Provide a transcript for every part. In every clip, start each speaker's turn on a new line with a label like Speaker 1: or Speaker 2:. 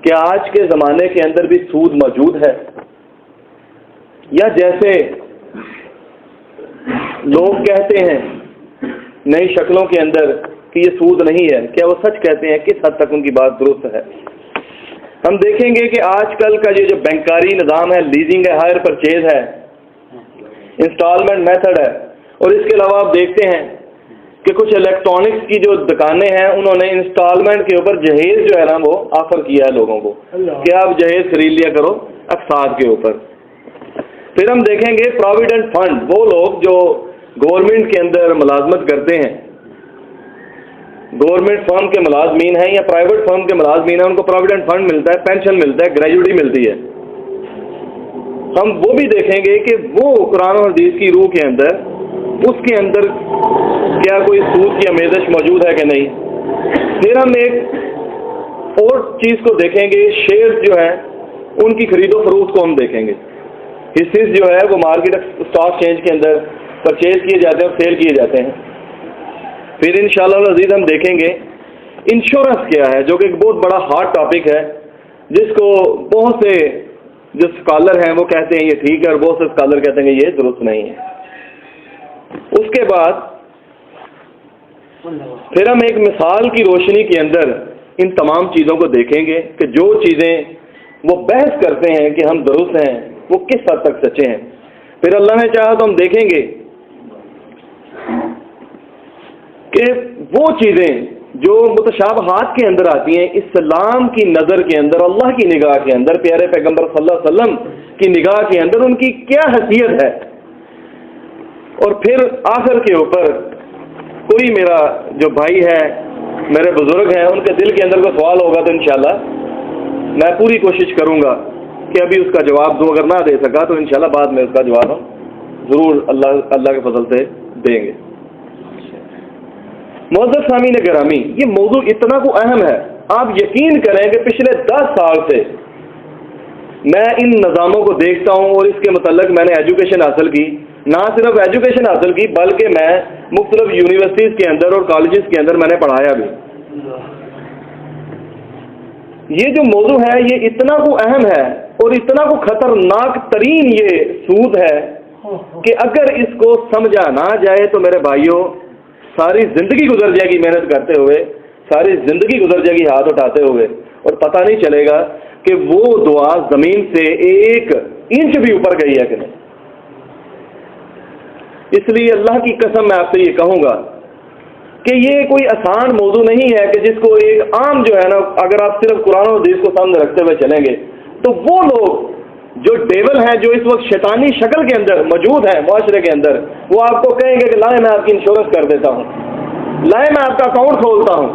Speaker 1: کہ آج کے زمانے کے اندر بھی سود موجود ہے، یا جیسے لوگ کہتے ہیں نئی شکلوں کے اندر کہ یہ سود نہیں ہے، کیا وہ سچ کہتے ہیں؟ کس حد تک ان کی بات درست ہے؟ ہم دیکھیں گے کہ آج کل کا یہ جو بینکاری نظام ہے، لیزنگ ہے، ہائر پرچیز ہے، انسٹالمنٹ میتھڈ ہے، اور اس کے علاوہ آپ دیکھتے ہیں کہ کچھ الیکٹرانکس کی جو دکانیں ہیں انہوں نے انسٹالمنٹ کے اوپر جہیز جو ہے نا وہ آفر کیا ہے لوگوں کو کہ آپ جہیز خرید لیا کرو اقساط کے اوپر۔ پھر ہم دیکھیں گے پراویڈنٹ فنڈ، وہ لوگ جو گورنمنٹ کے اندر ملازمت کرتے ہیں، گورنمنٹ فرم کے ملازمین ہیں یا پرائیویٹ فرم کے ملازمین ہیں، ان کو پراویڈنٹ فنڈ ملتا ہے، پینشن ملتا ہے، گریجوٹی ملتی ہے۔ ہم وہ بھی دیکھیں گے کہ وہ قرآن و حدیث کی روح کے اندر اس کے اندر کیا کوئی سود کی آمیزش موجود ہے کہ نہیں۔ پھر ہم ایک اور چیز کو دیکھیں گے، شیئرز جو ہیں ان کی خرید و فروخت کو ہم دیکھیں گے۔ حصص جو ہے وہ مارکیٹ اسٹاک چینج کے اندر پرچیز کیے جاتے ہیں اور سیل کیے جاتے ہیں۔ پھر انشاءاللہ العزیز ہم دیکھیں گے انشورنس کیا ہے، جو کہ ایک بہت بڑا ہارڈ ٹاپک ہے، جس کو بہت سے جو اسکالر ہیں وہ کہتے ہیں یہ ٹھیک ہے، اور بہت سے اسکالر کہتے ہیں کہ یہ درست نہیں ہے۔ اس کے بعد پھر ہم ایک مثال کی روشنی کے اندر ان تمام چیزوں کو دیکھیں گے کہ جو چیزیں وہ بحث کرتے ہیں کہ ہم درست ہیں وہ کس حد تک سچے ہیں۔ پھر اللہ نے چاہا تو ہم دیکھیں گے کہ وہ چیزیں جو متشابہات کے اندر آتی ہیں، اسلام کی نظر کے اندر، اللہ کی نگاہ کے اندر، پیارے پیغمبر صلی اللہ علیہ وسلم کی نگاہ کے اندر ان کی کیا حیثیت ہے۔ اور پھر آخر کے اوپر کوئی میرا جو بھائی ہے، میرے بزرگ ہیں، ان کے دل کے اندر کوئی سوال ہوگا تو انشاءاللہ میں پوری کوشش کروں گا کہ ابھی اس کا جواب دوں، اگر نہ دے سکا تو انشاءاللہ بعد میں اس کا جواب ہم ضرور اللہ کے فضل سے دیں گے۔ معزز سامعین گرامی، یہ موضوع اتنا کو اہم ہے، آپ یقین کریں کہ پچھلے 10 سال سے میں ان نظاموں کو دیکھتا ہوں اور اس کے متعلق میں نے ایجوکیشن حاصل کی، نہ صرف ایجوکیشن حاصل کی بلکہ میں مختلف یونیورسٹیز کے اندر اور کالجز کے اندر میں نے پڑھایا بھی۔ یہ جو موضوع ہے یہ اتنا کو اہم ہے اور اتنا کو خطرناک ترین یہ سود ہے کہ اگر اس کو سمجھا نہ جائے تو میرے بھائیوں ساری زندگی گزر جائے گی محنت کرتے ہوئے، ساری زندگی گزر جائے گی ہاتھ اٹھاتے ہوئے، اور پتہ نہیں چلے گا کہ وہ دعا زمین سے 1 انچ بھی اوپر گئی ہے کہ نہیں۔ اس لیے اللہ کی قسم میں آپ سے یہ کہوں گا کہ یہ کوئی آسان موضوع نہیں ہے کہ جس کو ایک عام جو ہے نا، اگر آپ صرف قرآن و حدیث کو سامنے رکھتے ہوئے چلیں گے تو وہ لوگ جو ڈیول ہیں، جو اس وقت شیطانی شکل کے اندر موجود ہیں معاشرے کے اندر، وہ آپ کو کہیں گے کہ لائیں میں آپ کی انشورنس کر دیتا ہوں، لائیں میں آپ کا اکاؤنٹ کھولتا ہوں،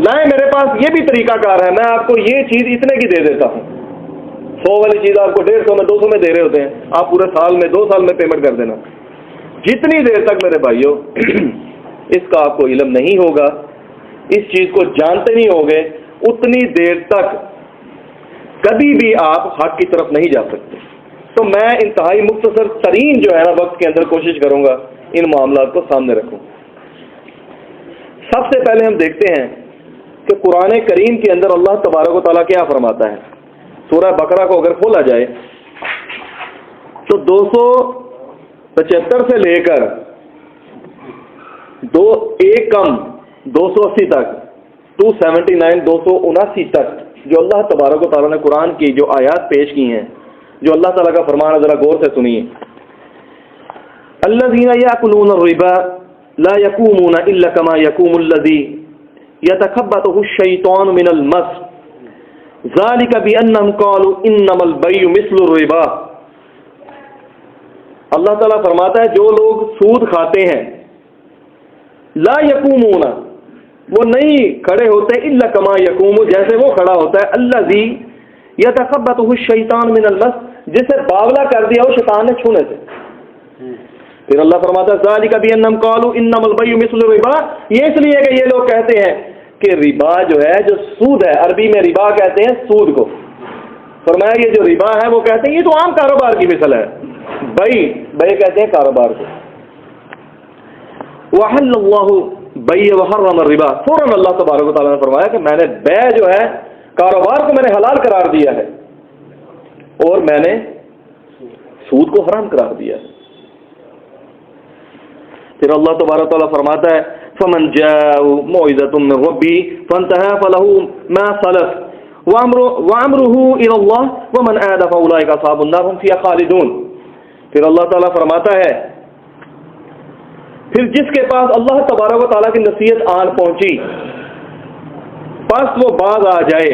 Speaker 1: لائیں میرے پاس یہ بھی طریقہ کار ہے، میں آپ کو یہ چیز اتنے کی دے دیتا ہوں۔ 100 والی چیز آپ کو 150 میں 200 میں دے رہے ہوتے ہیں، آپ پورے سال میں 2 سال میں پیمنٹ کر دینا۔ جتنی دیر تک میرے بھائیوں اس کا آپ کو علم نہیں ہوگا، اس چیز کو جانتے نہیں ہوگے، اتنی دیر تک کبھی بھی آپ حق کی طرف نہیں جا سکتے۔ تو میں انتہائی مختصر ترین جو ہے نا وقت کے اندر کوشش کروں گا ان معاملات کو سامنے رکھوں۔ سب سے پہلے ہم دیکھتے ہیں کہ قرآن کریم کے اندر اللہ تبارک و تعالیٰ کیا فرماتا ہے۔ سورہ بقرہ کو اگر کھولا جائے تو 275 سے لے کر 280 تک 279 279 تک جو اللہ تبارک و تعالیٰ نے قرآن کی جو آیات پیش کی ہیں، جو اللہ تعالیٰ کا فرمان ہے، ذرا غور سے سنیے۔ الذین یأکلون الربا لا یقومون الا کما یقوم الذی یتخبطہ الشیطان من المس ذلک بانہم قالوا انما البیع مثل الربا۔ اللہ تعالیٰ فرماتا ہے جو لوگ سود کھاتے ہیں، لا یقومون، وہ نہیں کھڑے ہوتے، الا کما یقوم، جیسے وہ کھڑا ہوتا ہے، الذی یتخبطہ الشیطان من المس، جسے باولا کر دیا ہو شیطان نے چھونے سے۔ پھر اللہ فرماتا ہے ذالک بانہم قالوا انما البیع مثل الربا، یہ اس لیے کہ یہ لوگ کہتے ہیں کہ ربا جو ہے، جو سود ہے، عربی میں ربا کہتے ہیں سود کو، فرمایا یہ جو ربا ہے وہ کہتے ہیں یہ تو عام کاروبار کی مثل ہے، بے کہتے ہیں کاروبار کو۔ وحل اللہ بیع وحرم الربا، فوراً اللہ تبارک و تعالیٰ نے فرمایا کہ میں نے بے جو ہے کاروبار کو میں نے حلال قرار دیا ہے اور میں نے سود کو حرام قرار دیا ہے۔ پھر اللہ تبارک تعالیٰ فرماتا ہے فمن جاءه موعظة من ربه فانتهى فله ما سلف وامره الى الله ومن عاد فاولئك اصحاب النار هم فيها خالدون۔ پھر اللہ تعالیٰ فرماتا ہے پھر جس کے پاس اللہ تبارک و تعالیٰ کی نصیحت آن پہنچی پس وہ باز آ جائے،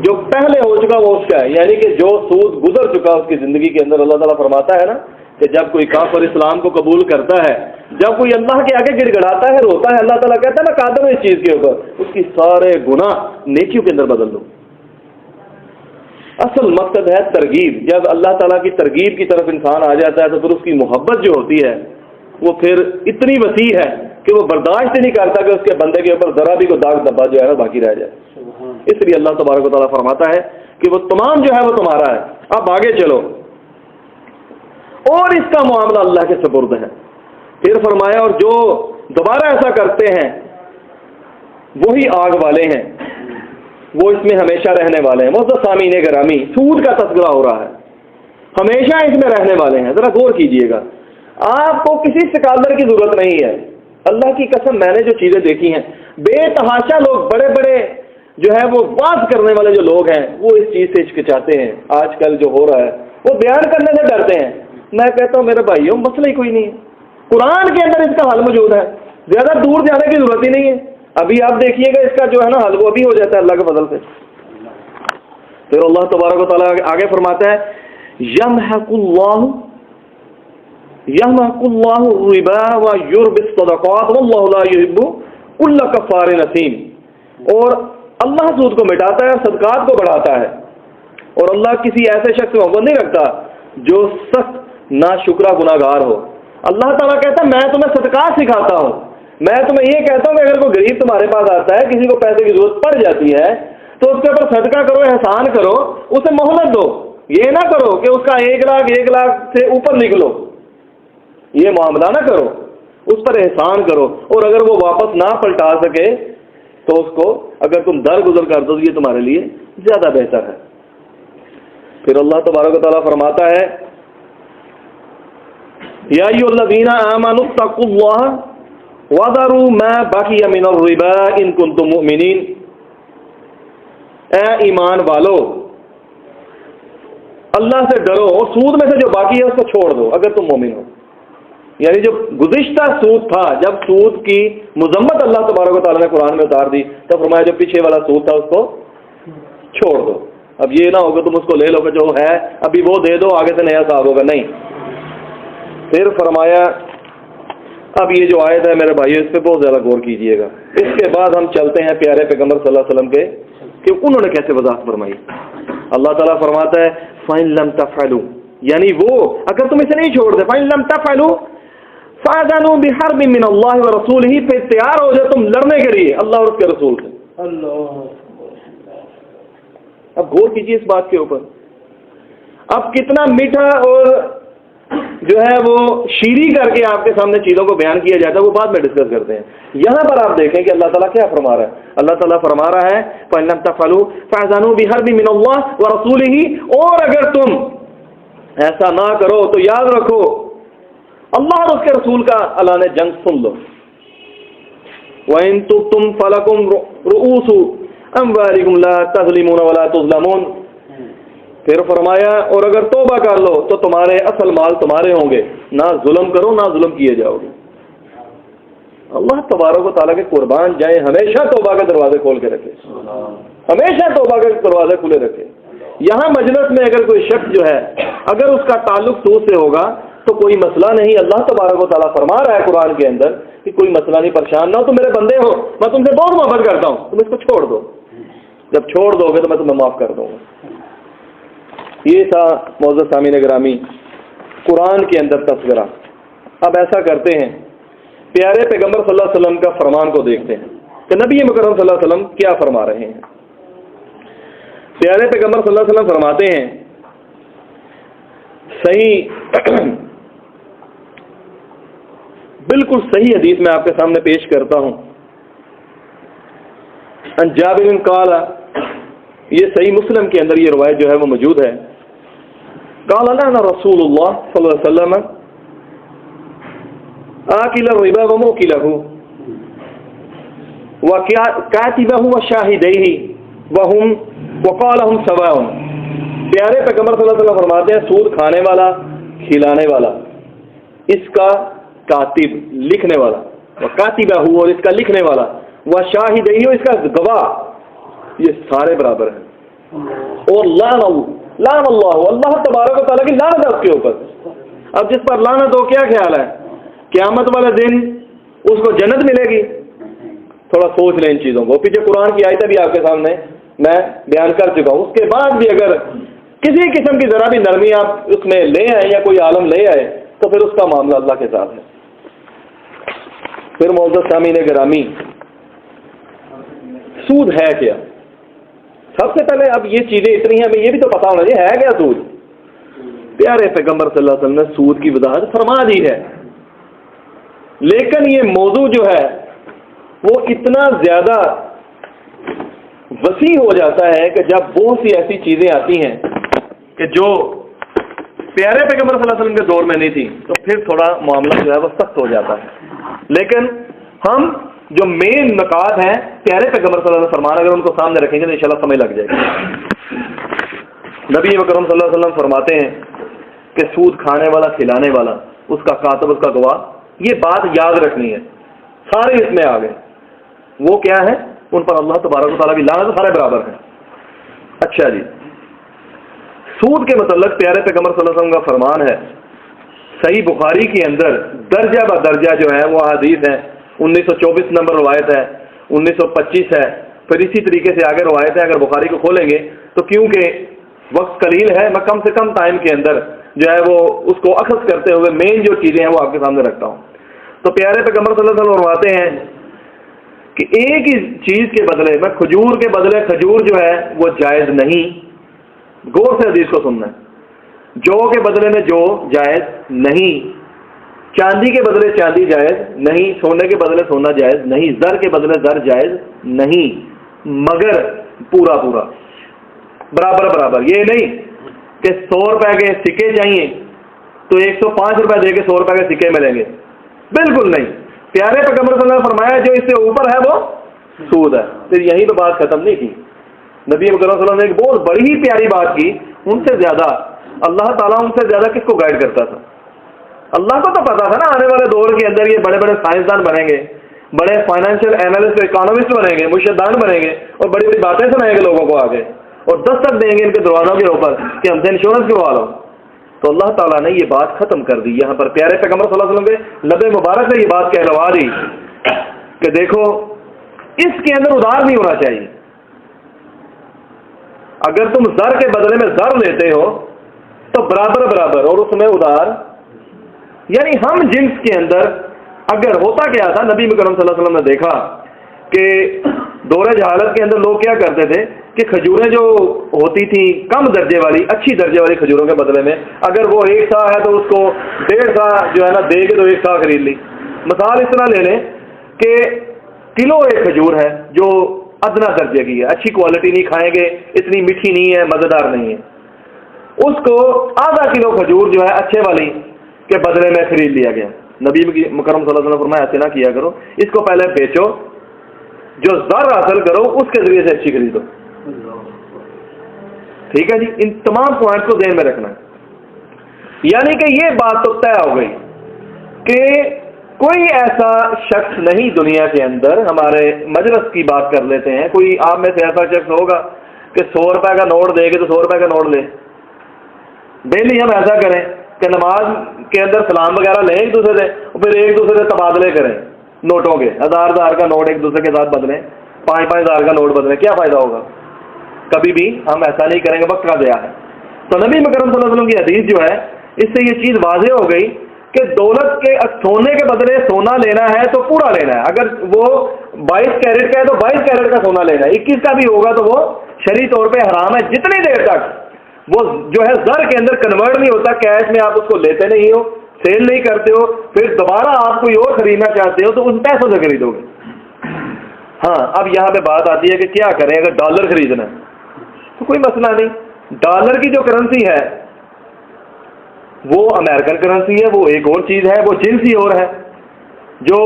Speaker 1: جو پہلے ہو چکا وہ اس کا ہے، یعنی کہ جو سود گزر چکا اس کی زندگی کے اندر۔ اللہ تعالیٰ فرماتا ہے نا کہ جب کوئی کافر اسلام کو قبول کرتا ہے، جب کوئی اللہ کے آگے گڑ گڑاتا ہے، روتا ہے، اللہ تعالیٰ کہتا ہے میں قادر ہوں اس چیز کے اوپر، اس کی سارے گناہ نیکیوں کے اندر بدل دو۔ اصل مقصد ہے ترغیب۔ جب اللہ تعالیٰ کی ترغیب کی طرف انسان آ جاتا ہے تو پھر اس کی محبت جو ہوتی ہے وہ پھر اتنی وسیع ہے کہ وہ برداشت نہیں کرتا کہ اس کے بندے کے اوپر ذرا بھی کوئی داغ دبا جو ہے باقی رہ جائے۔ اس لیے اللہ تبارک و تعالیٰ فرماتا ہے کہ وہ تمام جو ہے وہ تمہارا ہے، اب آگے چلو، اور اس کا معاملہ اللہ کے سپرد ہے۔ پھر فرمایا اور جو دوبارہ ایسا کرتے ہیں وہی آگ والے ہیں، وہ اس میں ہمیشہ رہنے والے ہیں۔ معزز سامعین گرامی، سود کا تذکرہ ہو رہا ہے، ہمیشہ اس میں رہنے والے ہیں۔ ذرا غور کیجئے گا، آپ کو کسی سکالر کی ضرورت نہیں ہے۔ اللہ کی قسم میں نے جو چیزیں دیکھی ہیں، بے تحاشا لوگ، بڑے بڑے جو ہے وہ بات کرنے والے جو لوگ ہیں، وہ اس چیز سے ہچکچاتے ہیں۔ آج کل جو ہو رہا ہے وہ بیان کرنے سے ڈرتے ہیں۔ میں کہتا ہوں میرے بھائیوں، مسئلہ ہی کوئی نہیں ہے، قرآن کے اندر اس کا حل موجود ہے، زیادہ دور جانے کی ضرورت ہی نہیں ہے۔ ابھی آپ دیکھیے گا اس کا جو ہے نا حل وہ ابھی ہو جاتا ہے اللہ کے فضل سے۔ پھر اللہ تبارک و تعالیٰ آگے فرماتا ہے یمحق اللہ الربا ویربی الصدقات واللہ لا یحب کل کفار اثیم۔ اور اللہ سود کو مٹاتا ہے، صدقات کو بڑھاتا ہے، اور اللہ کسی ایسے شخص کو محبت نہیں رکھتا جو سخت ناشکرا گناہ گار ہو۔ اللہ تعالیٰ کہتا ہے میں تمہیں صدقات سکھاتا ہوں، میں تمہیں یہ کہتا ہوں کہ اگر کوئی غریب تمہارے پاس آتا ہے، کسی کو پیسے کی ضرورت پڑ جاتی ہے تو اس کے اوپر صدقہ کرو، احسان کرو، اسے مہلت دو۔ یہ نہ کرو کہ اس کا 1 لاکھ سے اوپر نکلو، یہ معاملہ نہ کرو، اس پر احسان کرو، اور اگر وہ واپس نہ پلٹا سکے تو اس کو اگر تم درگزر کر دو تو یہ تمہارے لیے زیادہ بہتر ہے۔ پھر اللہ تبارک و تعالیٰ فرماتا ہے یا ایھا الذین آمنوا اتقوا اللہ وذروا ما بقی من الربا ان کنتم مؤمنین۔ اے ایمان والو، اللہ سے ڈرو اور سود میں سے جو باقی ہے اس کو چھوڑ دو اگر تم مومن ہو۔ یعنی جو گزشتہ سود تھا، جب سود کی مذمت اللہ تبارک و تعالیٰ نے قرآن میں اتار دی تو فرمایا جو پیچھے والا سود تھا اس کو چھوڑ دو۔ اب یہ نہ ہوگا تم اس کو لے لو کہ جو ہے ابھی وہ دے دو، آگے سے نیا حساب ہوگا، نہیں۔ پھر فرمایا اب یہ جو آیت ہے میرے بھائیو اس پہ بہت زیادہ غور کیجئے گا۔ اس کے بعد ہم چلتے ہیں پیارے پیغمبر صلی اللہ علیہ وسلم کے کہ انہوں نے کیسے وضاحت فرمائی۔ اللہ تعالیٰ فرماتا ہے فَإِن لَمْ تَفْعَلُوا، یعنی وہ اگر تم اسے نہیں چھوڑتے، فَإِن لَمْ تَفْعَلُوا فَأَذَنُوا بِحَرْبٍ مِّنَ اللَّهِ وَرَسُولِهِ، پہ تیار ہو جائے تم لڑنے کے لیے اللہ اور اس کے رسول سے۔ اب غور کیجیے اس بات کے اوپر۔ اب کتنا میٹھا اور جو ہے وہ شیریں کر کے آپ کے سامنے چیزوں کو بیان کیا جاتا ہے، وہ بعد میں ڈسکس کرتے ہیں۔ یہاں پر آپ دیکھیں کہ اللہ تعالیٰ کیا فرما رہا ہے۔ اللہ تعالیٰ فرما رہا ہے فَإِن لَمْ تَفْعَلُوا فَأَذَنُوا بِحَرْبٍ مِّنَ اللَّهِ وَرَسُولِهِ، اور اگر تم ایسا نہ کرو تو یاد رکھو اللہ اور اس کے رسول کا اعلان جنگ سن لو۔ وَإِن تُبْتُمْ فَلَكُمْ رُءُوسُ أَمْوَالِكُمْ لَا تَظْلِمُونَ وَلَا تُظْلَمُونَ۔ پھر فرمایا اور اگر توبہ کر لو تو تمہارے اصل مال تمہارے ہوں گے، نہ ظلم کرو نہ ظلم کیے جاؤ گے۔ اللہ تبارک و تعالیٰ کے قربان جائیں، ہمیشہ توبہ کے دروازے کھول کے رکھے، ہمیشہ توبہ کے دروازے کھلے رکھے۔ یہاں مجلس میں اگر کوئی شخص جو ہے اگر اس کا تعلق سود سے ہوگا تو کوئی مسئلہ نہیں۔ اللہ تبارک و تعالیٰ فرما رہا ہے قرآن کے اندر کہ کوئی مسئلہ نہیں، پریشان نہ ہو، تم میرے بندے ہو، میں تم سے بہت محبت کرتا ہوں، تم اس کو چھوڑ دو، جب چھوڑ دو گے تو میں تمہیں معاف کر دوں گا۔ یہ تھا معزز سامعین گرامی قرآن کے اندر تذکرہ۔ اب ایسا کرتے ہیں پیارے پیغمبر صلی اللہ علیہ وسلم کا فرمان کو دیکھتے ہیں کہ نبی مکرم صلی اللہ علیہ وسلم کیا فرما رہے ہیں۔ پیارے پیغمبر صلی اللہ علیہ وسلم فرماتے ہیں صحیح بالکل صحیح حدیث میں آپ کے سامنے پیش کرتا ہوں۔ ان جابر قال یہ صحیح مسلم کے اندر یہ روایت جو ہے وہ موجود ہے. قال لنا رسول اللہ صلی اللہ علیہ وسلم آکل الربا وموکلہ وکاتبہ وشاہدیہ وہم وقالہم سواء. پیارے پیغمبر صلی اللہ علیہ وسلم فرماتے ہیں سود کھانے والا کھلانے والا، اس کا کاتب لکھنے والا، وکاتبہ اور اس کا لکھنے والا، وشاہدیہ اس کا گواہ، یہ سارے برابر ہیں. اور لعن اللہ، اللہ تبارک و تعالیٰ کی لعنت ہے اس کے اوپر. اب جس پر لعنت ہو کیا خیال ہے قیامت والے دن اس کو جنت ملے گی؟ تھوڑا سوچ لیں ان چیزوں کو. پیچھے قرآن کی آیتیں بھی آپ کے سامنے میں بیان کر چکا ہوں. اس کے بعد بھی اگر کسی قسم کی ذرا بھی نرمی آپ اس میں لے آئے یا کوئی عالم لے آئے تو پھر اس کا معاملہ اللہ کے ساتھ ہے. پھر معزز سامعین گرامی، سود ہے کیا؟ سب سے پہلے اب یہ چیزیں اتنی ہیں ہمیں یہ بھی تو پتا ہونا چاہیے ہے کیا سود. پیارے پیغمبر صلی اللہ علیہ وسلم نے سود کی وضاحت فرما دی ہے، لیکن یہ موضوع جو ہے وہ اتنا زیادہ وسیع ہو جاتا ہے کہ جب بہت سی ایسی چیزیں آتی ہیں کہ جو پیارے پیغمبر صلی اللہ علیہ وسلم کے دور میں نہیں تھی تو پھر تھوڑا معاملہ جو ہے وہ سخت ہو جاتا ہے. لیکن ہم جو مین نکات ہیں پیارے پیغمبر صلی اللہ علیہ وسلم فرمان اگر ان کو سامنے رکھیں گے تو انشاءاللہ سمجھ لگ جائے گی. نبی اکرم صلی اللہ علیہ وسلم فرماتے ہیں کہ سود کھانے والا کھلانے والا، اس کا کاتب اس کا گواہ، یہ بات یاد رکھنی ہے. سارے اس میں آ گئے. وہ کیا ہے؟ ان پر اللہ تبارک و تعالیٰ کی لعنت، سارے برابر ہیں. اچھا جی، سود کے متعلق پیارے پیغمبر صلی اللہ علیہ وسلم کا فرمان ہے صحیح بخاری کے اندر درجہ بہ درجہ جو ہے وہ حدیث ہیں. 1924 نمبر روایت ہے، 1925 ہے، پھر اسی طریقے سے آگے روایت ہے. اگر بخاری کو کھولیں گے تو کیونکہ وقت قلیل ہے میں کم سے کم ٹائم کے اندر جو ہے وہ اس کو اخذ کرتے ہوئے مین جو چیزیں ہیں وہ آپ کے سامنے رکھتا ہوں. تو پیارے پیغمبر صلی اللہ علیہ وسلم فرماتے ہیں کہ ایک ہی چیز کے بدلے میں کھجور کے بدلے کھجور جو ہے وہ جائز نہیں. غور سے حدیث کو سننا ہے. جو کے بدلے میں جو جائز نہیں، چاندی کے بدلے چاندی جائز نہیں، سونے کے بدلے سونا جائز نہیں، زر کے بدلے زر جائز نہیں، مگر پورا پورا برابر برابر. یہ نہیں کہ 100 روپے کے سکے چاہیے تو 105 روپے دے کے 100 روپے کے سکے ملیں گے، بالکل نہیں. پیارے پیغمبر صلی اللہ علیہ وسلم نے فرمایا جو اس سے اوپر ہے وہ سود ہے. پھر یہیں پہ بات ختم نہیں کی. نبی اکرم صلی اللہ علیہ وسلم نے ایک بہت بڑی ہی پیاری بات کی. ان سے زیادہ اللہ تعالیٰ ان سے زیادہ کس کو گائیڈ کرتا تھا؟ اللہ کو تو پتا تھا نا آنے والے دور کے اندر یہ بڑے بڑے سائنسدان بنیں گے، بڑے فائنینشیل اینالسٹ اکانومسٹ بنیں گے، مرشدان بنیں گے اور بڑی بڑی باتیں سنائیں گے لوگوں کو آگے اور دستک دیں گے ان کے دروازوں کے اوپر کہ ہم سے انشورنس کروا لو. تو اللہ تعالیٰ نے یہ بات ختم کر دی. یہاں پر پیارے پیغمبر صلی اللہ علیہ وسلم کے لب مبارک نے یہ بات کہلوا دی کہ دیکھو اس کے اندر ادھار نہیں ہونا چاہیے. اگر تم زر کے بدلے میں زر لیتے ہو تو برابر برابر اور اس میں ادھار، یعنی ہم جنس کے اندر اگر ہوتا کیا تھا نبی کرم صلی اللہ علیہ وسلم نے دیکھا کہ دور جہالت کے اندر لوگ کیا کرتے تھے کہ کھجوریں جو ہوتی تھیں کم درجے والی اچھی درجے والی کھجوروں کے بدلے میں اگر وہ 1 سا ہے تو اس کو 1.5 سا جو ہے نا دے کے تو 1 سا خرید لی. مثال اس طرح لے لیں کہ کلو ایک کھجور ہے جو ادنا درجے کی ہے، اچھی کوالٹی نہیں، کھائیں گے اتنی میٹھی نہیں ہے، مزیدار نہیں ہے، اس کو آدھا کلو کھجور جو ہے اچھے والی کے بدلے میں خرید لیا گیا. نبی مکرم صلی اللہ علیہ وسلم فرمایا ایسے نہ کیا کرو، اس کو پہلے بیچو، جو زر حاصل کرو اس کے ذریعے سے اچھی خریدو. ٹھیک ہے جی، ان تمام پوائنٹ کو ذہن میں رکھنا ہے. یعنی کہ یہ بات تو طے ہو گئی کہ کوئی ایسا شخص نہیں دنیا کے اندر، ہمارے مجلس کی بات کر لیتے ہیں، کوئی آپ میں سے ایسا شخص ہوگا کہ 100 روپے کا نوٹ دے گے تو 100 روپے کا نوٹ لے. ڈیلی ہم ایسا کریں کہ نماز کے اندر سلام وغیرہ لیں ایک دوسرے سے اور پھر ایک دوسرے سے تبادلے کریں نوٹوں کے، 1000 کا نوٹ ایک دوسرے کے ساتھ بدلیں، 5,000 کا نوٹ بدلیں، کیا فائدہ ہوگا؟ کبھی بھی ہم ایسا نہیں کریں گے، وقت کا ضیاع ہے. تو نبی مکرم صلی اللہ علیہ وسلم کی حدیث جو ہے اس سے یہ چیز واضح ہو گئی کہ دولت کے سونے کے بدلے سونا لینا ہے تو پورا لینا ہے. اگر وہ 22 کیرٹ کا ہے تو 22 کیرٹ کا سونا لینا ہے. 21 کا بھی ہوگا تو وہ شرعی طور پہ حرام ہے. جتنی دیر تک وہ جو ہے زر کے اندر کنورٹ نہیں ہوتا، کیش میں آپ اس کو لیتے نہیں ہو، سیل نہیں کرتے ہو، پھر دوبارہ آپ کوئی اور خریدنا چاہتے ہو تو ان پیسوں سے خریدو گے. ہاں اب یہاں پہ بات آتی ہے کہ کیا کریں اگر ڈالر خریدنا ہے تو کوئی مسئلہ نہیں۔ ڈالر کی جو کرنسی ہے وہ امریکن کرنسی ہے، وہ ایک اور چیز ہے، وہ جنس ہی اور ہے۔ جو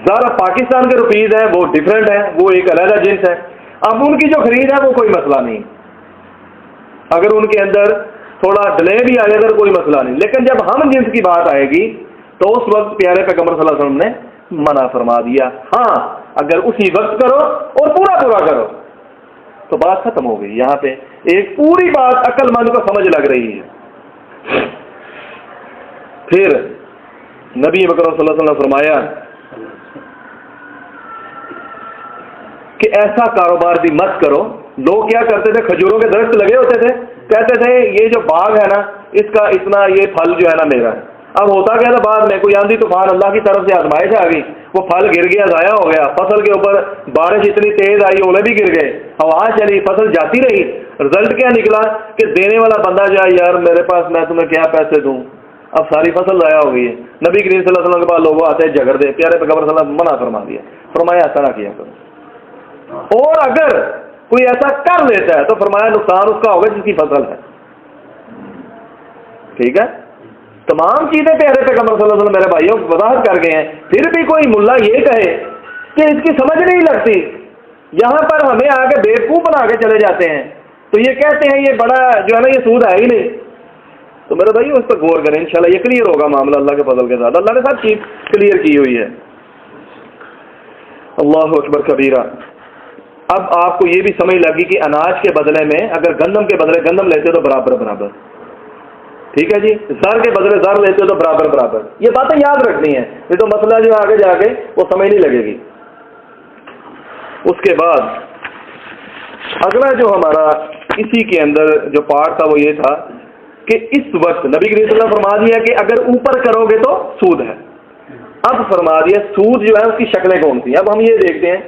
Speaker 1: ذرا پاکستان کے روپیز ہیں وہ ڈیفرنٹ ہے، وہ ایک علیحدہ جنس ہے۔ اب ان کی جو خرید ہے وہ کوئی مسئلہ نہیں، اگر ان کے اندر تھوڑا ڈیلے بھی آ جائے تو کوئی مسئلہ نہیں۔ لیکن جب ہم جنس کی بات آئے گی تو اس وقت پیارے پیغمبر صلی اللہ علیہ وسلم نے منع فرما دیا۔ ہاں اگر اسی وقت کرو اور پورا پورا کرو تو بات ختم ہو گئی۔ یہاں پہ ایک پوری بات عقل مند کو سمجھ لگ رہی ہے۔ پھر نبی اکرم صلی اللہ علیہ وسلم نے فرمایا کہ ایسا کاروبار بھی مت کرو۔ لوگ کیا کرتے تھے، کھجوروں کے درخت لگے ہوتے تھے، کہتے تھے یہ جو باغ ہے نا اس کا اتنا یہ پھل جو ہے نا میرا ہے۔ اب ہوتا کیا تھا، بعد میں کوئی آندھی طوفان اللہ کی طرف سے آزمائش آ گئی، وہ پھل گر گیا، ضائع ہو گیا، فصل کے اوپر بارش اتنی تیز آئی، اولے بھی گر گئے، ہوا چلی، فصل جاتی رہی۔ رزلٹ کیا نکلا کہ دینے والا بندہ جو ہے، یار میرے پاس میں تمہیں کیا پیسے دوں، اب ساری فصل ضائع ہو گئی ہے۔ نبی کریم صلی اللہ علیہ وسلم کے پاس لوگ آتے ہیں جھگڑ دے، پیارے پیغمبر صلی اللہ علیہ وسلم منع فرما دیا، فرمایا ایسا نہ کیا کرو۔ اور اگر کوئی ایسا کر لیتا ہے تو فرمایا نقصان اس کا ہوگا جس کی فصل ہے۔ ٹھیک ہے، تمام چیزیں پیارے پیغمبر صلی اللہ علیہ وسلم میرے بھائیوں وضاحت کر گئے ہیں۔ پھر بھی کوئی ملا یہ کہے کہ اس کی سمجھ نہیں لگتی، یہاں پر ہمیں آ کے بیوقوف بنا کے چلے جاتے ہیں، تو یہ کہتے ہیں یہ بڑا جو ہے نا یہ سود ہے ہی نہیں، تو میرے بھائی اس پر غور کریں، انشاءاللہ یہ کلیئر ہوگا معاملہ اللہ کے فضل کے ساتھ۔ اللہ نے سب چیز کلیئر کی ہوئی ہے۔ اللہ اکبر کبیرہ۔ اب آپ کو یہ بھی سمجھ لگی کہ اناج کے بدلے میں اگر گندم کے بدلے گندم لیتے تو برابر برابر، ٹھیک ہے جی، زر کے بدلے زر لیتے تو برابر برابر، یہ باتیں یاد رکھنی ہیں، یہ تو مسئلہ جو آگے جا کے وہ سمجھ نہیں لگے گی۔ اس کے بعد اگلا جو ہمارا اسی کے اندر جو پارٹ تھا وہ یہ تھا کہ اس وقت نبی کریم صلی اللہ علیہ وسلم فرما دیا کہ اگر اوپر کرو گے تو سود ہے۔ اب فرما دیا سود جو ہے اس کی شکلیں کون سی ہیں۔ اب ہم یہ دیکھتے ہیں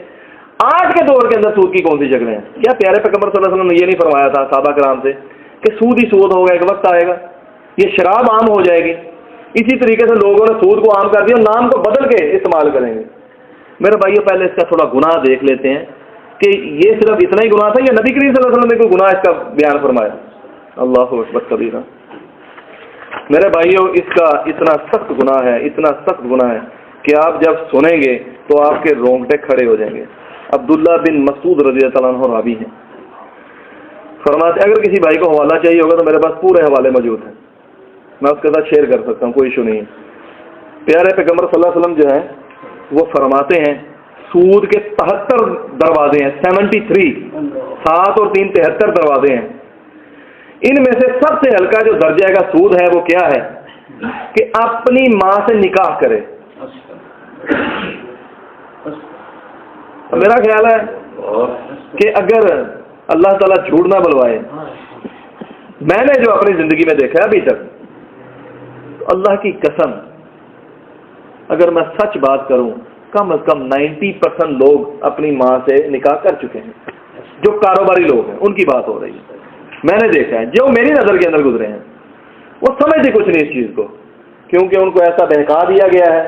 Speaker 1: آج کے دور کے اندر سود کی کون سی شکلیں ہیں۔ کیا پیارے پیغمبر صلی اللہ علیہ وسلم نے یہ نہیں فرمایا تھا صحابہ کرام سے کہ سود ہی سود ہوگا، ایک وقت آئے گا یہ شراب عام ہو جائے گی؟ اسی طریقے سے لوگوں نے سود کو عام کر دیا، نام کو بدل کے استعمال کریں گے۔ میرے بھائیوں پہلے اس کا تھوڑا گناہ دیکھ لیتے ہیں کہ یہ صرف اتنا ہی گناہ تھا یا نبی کریم صلی اللہ علیہ وسلم نے کوئی گناہ اس کا بیان فرمایا؟ اللہ اکبر کبیرہ۔ میرے بھائیوں اس کا اتنا سخت گناہ ہے، اتنا سخت گناہ ہے کہ آپ جب سنیں گے تو آپ کے رونگٹے کھڑے ہو جائیں گے۔ عبداللہ بن مسعود رضی اللہ عنہ راوی ہیں، فرماتے اگر کسی بھائی کو حوالہ چاہیے ہوگا تو میرے پاس پورے حوالے موجود ہیں، میں اس کے ساتھ شیئر کر سکتا ہوں، کوئی ایشو نہیں۔ پیارے پیغمبر صلی اللہ علیہ وسلم جو ہیں وہ فرماتے ہیں سود کے 73 دروازے ہیں، 73، 7 اور 3 73 دروازے ہیں۔ ان میں سے سب سے ہلکا جو درجہ کا سود ہے وہ کیا ہے کہ اپنی ماں سے نکاح کرے۔ میرا خیال ہے کہ اگر اللہ تعالیٰ جھوٹ نہ بلوائے، میں نے جو اپنی زندگی میں دیکھا ہے ابھی تک، تو اللہ کی قسم اگر میں سچ بات کروں کم از کم 90% لوگ اپنی ماں سے نکاح کر چکے ہیں۔ جو کاروباری لوگ ہیں ان کی بات ہو رہی ہے، میں نے دیکھا ہے، جو میری نظر کے اندر گزرے ہیں، وہ سمجھتے کچھ نہیں اس چیز کو، کیونکہ ان کو ایسا بہکا دیا گیا ہے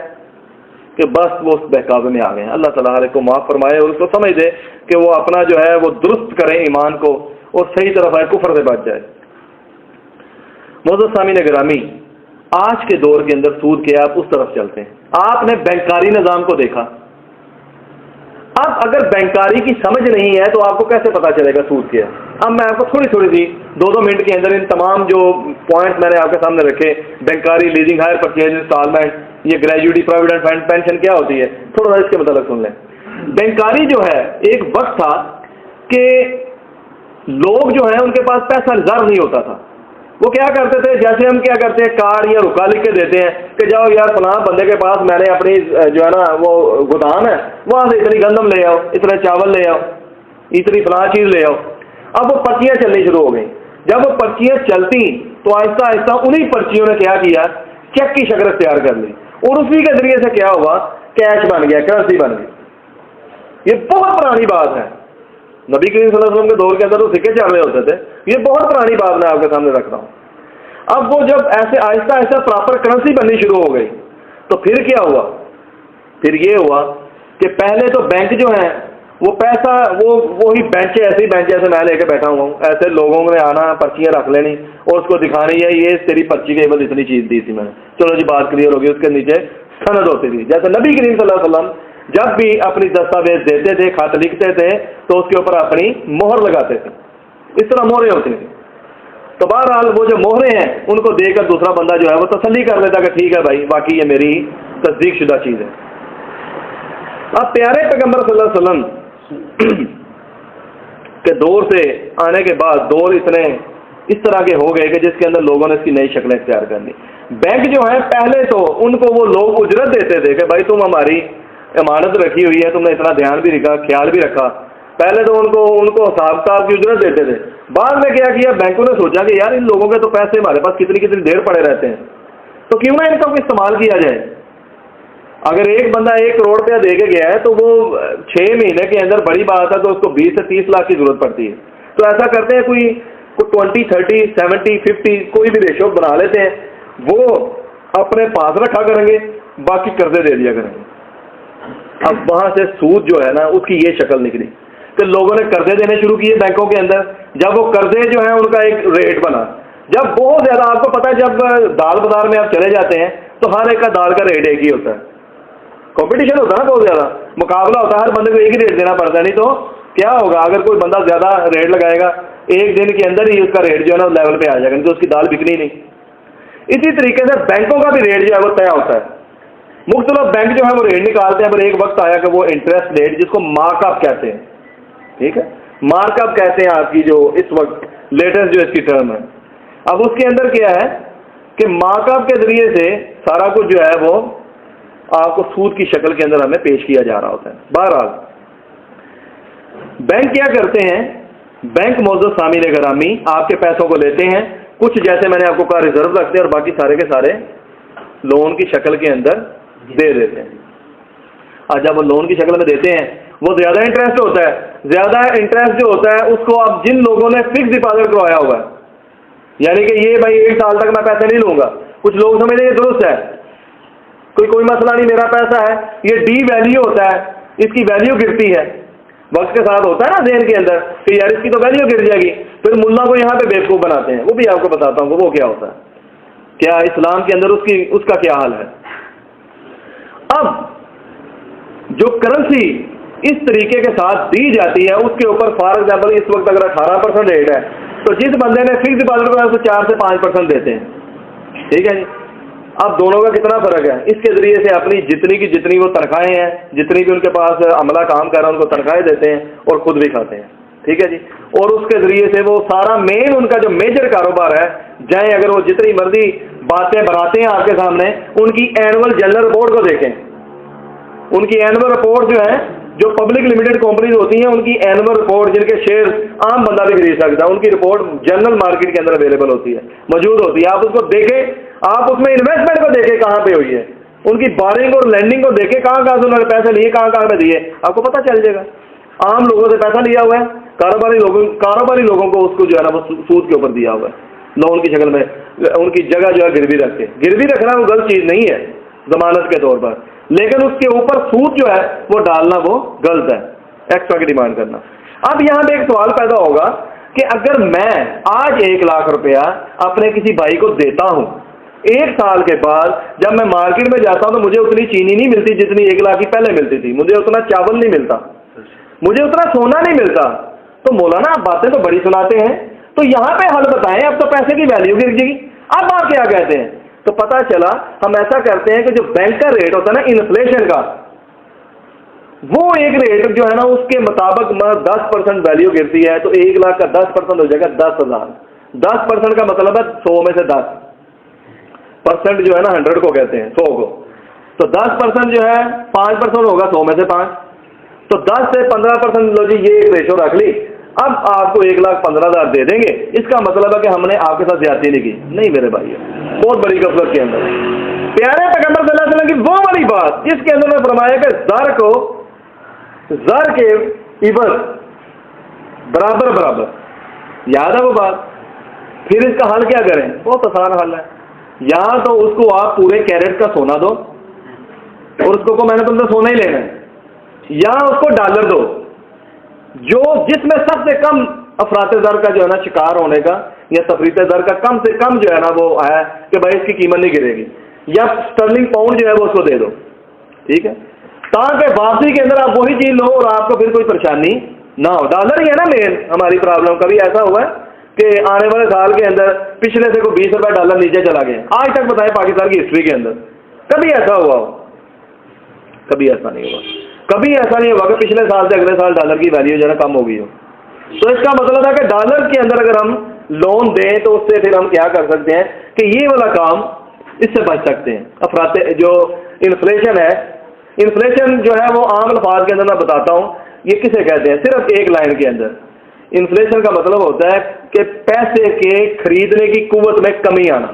Speaker 1: کہ بس وہ اس بہکاوے میں آ گئے ہیں۔ اللہ تعالیٰ ہر ایک کو معاف فرمائے اور اس کو سمجھ دے کہ وہ اپنا جو ہے وہ درست کریں ایمان کو اور صحیح طرف آئے، کفر سے بچ جائے۔ معزز سامعین گرامی، آج کے دور کے اندر سود کیا، آپ اس طرف چلتے ہیں۔ آپ نے بینکاری نظام کو دیکھا، اب اگر بینکاری کی سمجھ نہیں ہے تو آپ کو کیسے پتا چلے گا سود کیا ہے؟ اب میں آپ کو تھوڑی سی 2 منٹ کے اندر ان تمام جو پوائنٹ میں نے آپ کے سامنے رکھے، بینکاری، لیزنگ، ہائر پرچیز، انسٹالمنٹ، یہ گریجویٹی، پروویڈنٹ فنڈ، پینشن کیا ہوتی ہے، تھوڑا سا اس کے متعلق سن لیں۔ بینکاری جو ہے ایک وقت تھا کہ لوگ جو ہیں ان کے پاس پیسہ ریزرو نہیں ہوتا تھا، وہ کیا کرتے تھے، جیسے ہم کیا کرتے ہیں کارڈ یا رکا لکھ کے دیتے ہیں کہ جاؤ یار فلاں بندے کے پاس میں نے اپنی جو ہے نا وہ گودام ہے، وہاں سے اتنی گندم لے آؤ، اتنے چاول لے آؤ، اتنی فلاں چیز لے آؤ۔ اب وہ پرچیاں چلنی شروع ہو گئیں۔ جب وہ پرچیاں چلتی تو آہستہ آہستہ انہی پرچیوں نے کیا کیا، چیک کی شکل اختیار کر لی، اور اسی کے ذریعے سے کیا ہوا، کیش بن گیا، کرنسی بن گئی۔ یہ بہت پرانی بات ہے، نبی کریم صلی اللہ علیہ وسلم کے دور کے اندر تو سکے چل رہے ہوتے تھے، یہ بہت پرانی بات میں آپ کے سامنے رکھ رہا ہوں۔ اب وہ جب ایسے آہستہ آہستہ پراپر کرنسی بننی شروع ہو گئی تو پھر کیا ہوا، پھر یہ ہوا کہ پہلے تو بینک جو ہیں وہ پیسہ وہی بینچیں ایسے ہی بینچ ایسے میں لے کے بیٹھا ہوا ہوں, ایسے لوگوں نے آنا پرچیاں رکھ لینی اور اس کو دکھانی ہے یہ تیری پرچی کے عوض اتنی چیز دی تھی میں نے, چلو جی بات کلیئر ہوگی. اس کے نیچے سند ہوتی تھی. جیسے نبی کریم صلی اللہ علیہ وسلم جب بھی اپنی دستاویز دیتے تھے, خط لکھتے تھے تو اس کے اوپر اپنی مہر لگاتے تھے. اس طرح مہریں ہوتی تھیں. تو بہرحال وہ جو مہریں ہیں ان کو دے کر دوسرا بندہ جو ہے وہ تسلی کر لیتا کہ ٹھیک ہے بھائی واقعی یہ میری تصدیق شدہ چیز ہے. اب پیارے پیغمبر صلی اللہ علیہ وسلم کے دور سے آنے کے بعد دور اتنے اس طرح کے ہو گئے کہ جس کے اندر لوگوں نے اس کی نئی شکلیں اختیار کر لی. بینک جو ہے پہلے تو ان کو وہ لوگ اجرت دیتے تھے کہ بھائی تم ہماری امانت رکھی ہوئی ہے, تم نے اتنا دھیان بھی رکھا, خیال بھی رکھا. پہلے تو ان کو حساب کتاب کی اجرت دیتے تھے. بعد میں کیا کیا, بینکوں نے سوچا کہ یار ان لوگوں کے تو پیسے ہمارے پاس کتنی دیر پڑے رہتے ہیں, تو کیوں نہ ان کا استعمال کیا جائے. اگر ایک بندہ 1 کروڑ روپیہ دے کے گیا ہے تو وہ 6 مہینے کے اندر بڑی بات ہے تو اس کو 20 سے 30 لاکھ کی ضرورت پڑتی ہے. تو ایسا کرتے ہیں کوئی 20, 30, 70, 50 کوئی بھی ریشو بنا لیتے ہیں, وہ اپنے پاس رکھا کریں گے, باقی قرضے دے دیا کریں گے. اب وہاں سے سود جو ہے نا اس کی یہ شکل نکلی کہ لوگوں نے قرضے دینے شروع کیے بینکوں کے اندر. جب وہ قرضے جو ہیں ان کا ایک ریٹ بنا, جب بہت زیادہ, آپ کو پتا ہے جب دال بازار میں آپ چلے جاتے ہیں تو ہر ایک کا دال کا ریٹ ایک ہی ہوتا ہے. کمپٹیشن ہوتا ہے نا, بہت زیادہ مقابلہ ہوتا ہے, ہر بندے کو ایک ہی ریٹ دینا پڑتا ہے. نہیں تو کیا ہوگا, اگر کوئی بندہ زیادہ ریٹ لگائے گا ایک دن کے اندر ہی اس کا ریٹ جو ہے نا لیول پہ آ جائے گا, نہیں تو اس کی دال بکنی نہیں. اسی طریقے سے بینکوں کا بھی ریٹ جو ہے وہ طے ہوتا ہے. مختلف بینک جو ہے وہ ریٹ نکالتے ہیں, پر ایک وقت آیا کہ وہ انٹرسٹ ریٹ جس کو مارک اپ کہتے ہیں, ٹھیک ہے, مارک اپ کہتے ہیں آپ کی جو اس وقت لیٹسٹ جو اس کی ٹرم ہے. اب اس کے اندر کیا ہے کہ مارک اپ کے ذریعے سے سارا کچھ جو ہے وہ آپ کو سود کی شکل کے اندر ہمیں پیش کیا جا رہا ہوتا ہے. بہرحال بینک کیا کرتے ہیں, بینک معزز سامعین گرامی آپ کے پیسوں کو لیتے ہیں, کچھ جیسے میں نے آپ کو کہا ریزرو رکھتے ہیں اور باقی سارے کے سارے لون کی شکل کے اندر دے دیتے ہیں. اور جب وہ لون کی شکل میں دیتے ہیں وہ زیادہ انٹرسٹ ہوتا ہے. زیادہ انٹرسٹ جو ہوتا ہے اس کو اب جن لوگوں نے فکس ڈپازٹ کروایا ہوگا, یعنی کہ یہ بھائی 1 سال تک میں پیسے نہیں لوں گا, کچھ لوگ سمجھیں گے درست ہے کوئی مسئلہ نہیں, میرا پیسہ ہے, یہ ڈی ویلیو ہوتا ہے, اس کی ویلیو گرتی ہے وقت کے ساتھ, ہوتا ہے نا ذہن کے اندر کہ یار اس کی تو ویلیو گر جائے گی, پھر ملا کو یہاں پہ بیوقوف بناتے ہیں. وہ بھی آپ کو بتاتا ہوں کہ وہ کیا ہوتا ہے, کیا اسلام کے اندر اس کا کیا حال ہے. اب جو کرنسی اس طریقے کے ساتھ دی جاتی ہے اس کے اوپر فار ایگزامپل اس وقت اگر 18% ریٹ ہے تو جس بندے نے فکس ڈپازٹ کرایا اس کو 4 سے 5% دیتے ہیں, ٹھیک ہے جی. اب دونوں کا کتنا فرق ہے, اس کے ذریعے سے اپنی جتنی کی جتنی وہ تنخواہیں ہیں, جتنی بھی ان کے پاس عملہ کام کر رہا ہے ان کو تنخواہیں دیتے ہیں اور خود بھی کھاتے ہیں, ٹھیک ہے جی. اور اس کے ذریعے سے وہ سارا مین ان کا جو میجر کاروبار ہے, جائیں اگر وہ جتنی مرضی باتیں بناتے ہیں آپ کے سامنے, ان کی اینول جنرل رپورٹ کو دیکھیں. ان کی اینول رپورٹ جو ہے جو پبلک لمیٹڈ کمپنیز ہوتی ہیں ان کی اینول رپورٹ جن کے شیئر عام بندہ بھی خرید سکتا ہے, ان کی رپورٹ جنرل مارکیٹ کے اندر اویلیبل ہوتی ہے, موجود ہوتی ہے. آپ اس کو دیکھیں, آپ اس میں انویسٹمنٹ کو دیکھیں کہاں پہ ہوئی ہے, ان کی بارنگ اور لینڈنگ کو دیکھیں کہاں سے انہوں نے پیسے لیے, کہاں پہ دیے, آپ کو پتہ چل جائے گا. عام لوگوں سے پیسہ لیا ہوا ہے, کاروباری لوگوں کو اس کو جو ہے نا وہ سود کے اوپر دیا ہوا ہے لون کی شکل میں. ان کی جگہ جو ہے گروی رکھ کے, گروی رکھنا وہ غلط چیز نہیں ہے ضمانت کے طور پر, لیکن اس کے اوپر سود جو ہے وہ ڈالنا وہ غلط ہے, ایکسٹرا کی ڈیمانڈ کرنا. اب یہاں پہ ایک سوال پیدا ہوگا کہ اگر میں آج 1 لاکھ روپیہ اپنے کسی بھائی کو دیتا ہوں, 1 سال کے بعد جب میں مارکیٹ میں جاتا ہوں تو مجھے اتنی چینی نہیں ملتی جتنی 1 لاکھ کی پہلے ملتی تھی, مجھے اتنا چاول نہیں ملتا, مجھے اتنا سونا نہیں ملتا. تو مولانا آپ باتیں تو بڑی سناتے ہیں, تو یہاں پہ حل بتائیں, اب تو پیسے کی ویلیو گر جائے گی. اب آپ کیا کہتے ہیں؟ تو پتہ چلا ہم ایسا کرتے ہیں کہ جو بینک کا ریٹ ہوتا ہے نا انفلیشن کا, وہ ایک ریٹ جو ہے نا اس کے مطابق 10% ویلیو گرتی ہے, تو 1 لاکھ کا 10% ہو جائے گا 10,000. 10% کا مطلب ہے 100 میں سے 10% جو ہے نا 100 کو کہتے ہیں 100 کو, تو 10% جو ہے 5% ہوگا 100 میں سے 5, تو 10 سے 15% لو جی یہ ایک ریشو رکھ لی. اب آپ کو 1,15,000 دے دیں گے, اس کا مطلب ہے کہ ہم نے آپ کے ساتھ زیادتی نہیں کی. نہیں میرے بھائی, بہت بڑی غفلت کے اندر. پیارے پیغمبر صلی اللہ علیہ وسلم کی وہ والی بات جس کے اندر میں فرمایا کہ زر کے عوض برابر, یاد ہے وہ بات. پھر اس کا حل کیا کریں؟ بہت آسان حل ہے. یا تو اس کو آپ پورے کیرٹ کا سونا دو اور اس کو میں نے تم سے سونا ہی لینا ہے, یا اس کو ڈالر دو. جس میں سب سے کم افراط زر کا جو ہے نا شکار ہونے کا یا تفریط زر کا کم سے کم جو ہے نا وہ ہے کہ بھائی اس کی قیمت نہیں گرے گی، یا اسٹرلنگ پاؤنڈ جو ہے وہ اس کو دے دو، ٹھیک ہے، تاکہ واپسی کے اندر آپ وہی چیز لو اور آپ کو پھر کوئی پریشانی نہ ہو۔ ڈالر ہی ہے نا مین ہماری پرابلم۔ کبھی ایسا ہوا ہے کہ آنے والے سال کے اندر پچھلے سے کوئی 20 روپے ڈالر نیچے چلا گیا؟ آج تک بتائیں پاکستان کی ہسٹری کے اندر کبھی ایسا ہوا ہو؟ کبھی ایسا نہیں ہوا۔ کبھی ایسا نہیں ہوا کہ پچھلے سال سے اگلے سال ڈالر کی ویلیو جو ہے نا کم ہو گئی ہو۔ تو اس کا مطلب ہے کہ ڈالر کے اندر اگر ہم لون دیں تو اس سے پھر ہم کیا کر سکتے ہیں کہ یہ والا کام اس سے بچ سکتے ہیں۔ افراط جو انفلیشن ہے، انفلیشن جو ہے وہ عام الفاظ کے اندر میں بتاتا ہوں یہ کسے کہتے ہیں، صرف ایک لائن کے اندر۔ انفلیشن کا مطلب ہوتا ہے کہ پیسے کے خریدنے کی قوت میں کمی آنا۔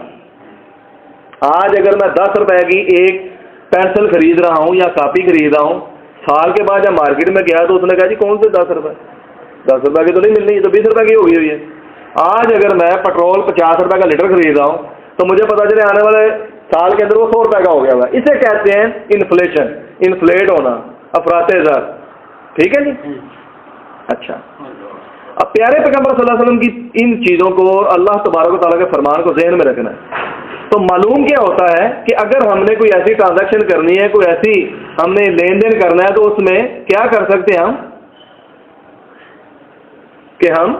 Speaker 1: آج اگر میں 10 روپے کی ایک پینسل خرید رہا ہوں یا کاپی خرید رہا ہوں، سال کے بعد جب مارکیٹ میں گیا تو اس نے کہا جی کون سے 10 روپے، 10 روپے کی تو نہیں ملنی، یہ تو 20 روپے کی ہوئی ہے۔ آج اگر میں پیٹرول 50 روپے کا لیٹر خرید رہا ہوں تو مجھے پتا چلے آنے والے سال کے اندر وہ 100 روپے کا ہو گیا ہوا۔ اسے کہتے ہیں انفلیشن، انفلیٹ ہونا، افراط زر، ٹھیک ہے جی۔ اچھا، اب پیارے پیغمبر صلی اللہ علیہ وسلم کی ان چیزوں کو اور اللہ تبارک و تعالیٰ کے فرمان کو ذہن میں رکھنا ہے۔ تو معلوم کیا ہوتا ہے کہ اگر ہم نے کوئی ایسی ٹرانزیکشن کرنی ہے، کوئی ایسی ہم نے لین دین کرنا ہے، تو اس میں کیا کر سکتے ہیں ہم کہ ہم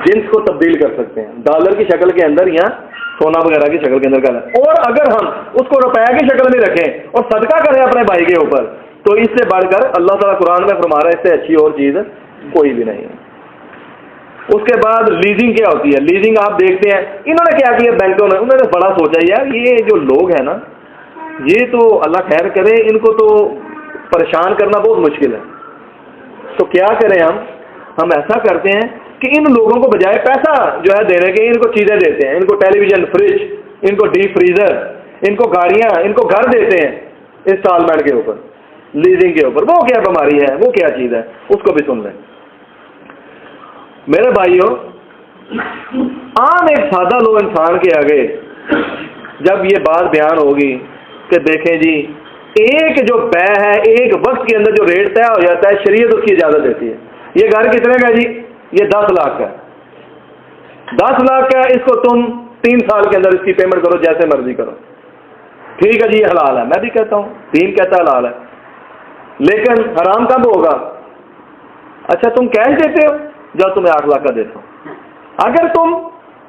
Speaker 1: جنس کو تبدیل کر سکتے ہیں، ڈالر کی شکل کے اندر یا سونا وغیرہ کی شکل کے اندر کریں، اور اگر ہم اس کو روپے کی شکل میں رکھیں اور صدقہ کریں اپنے بھائی کے اوپر، تو اس سے بڑھ کر اللہ تعالیٰ قرآن میں فرما رہا ہے اس سے اچھی اور چیز کوئی بھی نہیں ہے۔ اس کے بعد لیزنگ کیا ہوتی ہے؟ لیزنگ آپ دیکھتے ہیں انہوں نے کیا کیا، بینکوں نے انہوں نے بڑا سوچا یار یہ جو لوگ ہیں نا یہ تو اللہ خیر کرے، ان کو تو پریشان کرنا بہت مشکل ہے، تو کیا کریں ہم ایسا کرتے ہیں کہ ان لوگوں کو بجائے پیسہ جو ہے دینے کے ان کو چیزیں دیتے ہیں، ان کو ٹیلی ویژن، فریج، ان کو ڈیپ فریزر، ان کو گاڑیاں، ان کو گھر دیتے ہیں انسٹالمنٹ کے اوپر، لیزنگ کے اوپر۔ وہ کیا بیماری ہے، وہ کیا چیز ہے، اس کو بھی سن لیں میرے بھائیوں۔ عام ایک سادہ لو انسان کے آگے جب یہ بات بیان ہوگی کہ دیکھیں جی ایک جو بے ہے ایک وقت کے اندر جو ریٹ طے ہو جاتا ہے شریعت اس کی اجازت دیتی ہے۔ یہ گھر کتنے کا جی؟ یہ 10 لاکھ کا، 10 لاکھ کا، اس کو تم 3 سال کے اندر اس کی پیمنٹ کرو جیسے مرضی کرو، ٹھیک ہے جی یہ حلال ہے، میں بھی کہتا ہوں، دین کہتا ہے حلال ہے، لیکن حرام کب ہوگا؟ اچھا تم کیش دیتے ہو، جب تمہیں 8 لاکھ کا دیتا ہوں، اگر تم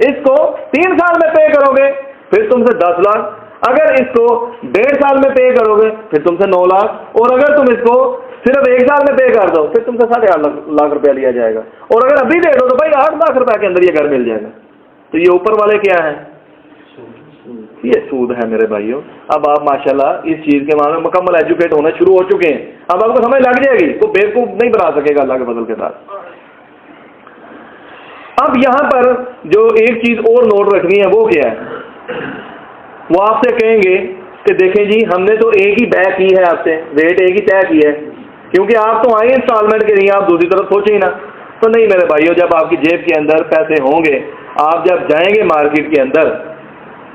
Speaker 1: اس کو 3 سال میں پے کرو گے پھر تم سے 10 لاکھ، اگر اس کو 1.5 سال میں پے کرو گے پھر تم سے 9 لاکھ، اور اگر تم اس کو صرف 1 سال میں پے کر دو پھر تم سے 8.5 لاکھ روپیہ لیا جائے گا، اور اگر ابھی دے دو تو بھائی 8 لاکھ روپے کے اندر یہ گھر مل جائے گا۔ تو یہ اوپر والے کیا ہیں؟ یہ سود ہے میرے بھائیوں۔ اب آپ ماشاءاللہ اس چیز کے معاملے میں مکمل ایجوکیٹ ہونا شروع ہو چکے ہیں، اب آپ کو سمجھ لگ جائے گی، کوئی بیوقوف نہیں بنا سکے گا اللہ کے فضل کے ساتھ۔ اب یہاں پر جو ایک چیز اور نوٹ رکھنی ہے وہ کیا ہے؟ وہ آپ سے کہیں گے کہ دیکھیں جی ہم نے تو ایک ہی بے کی ہے، آپ سے ریٹ ایک ہی طے کی ہے، کیونکہ آپ تو آئے انسٹالمنٹ کے نہیں، آپ دوسری طرف سوچیں ہی نا۔ تو نہیں میرے بھائیوں، جب آپ کی جیب کے اندر پیسے ہوں گے، آپ جب جائیں گے مارکیٹ کے اندر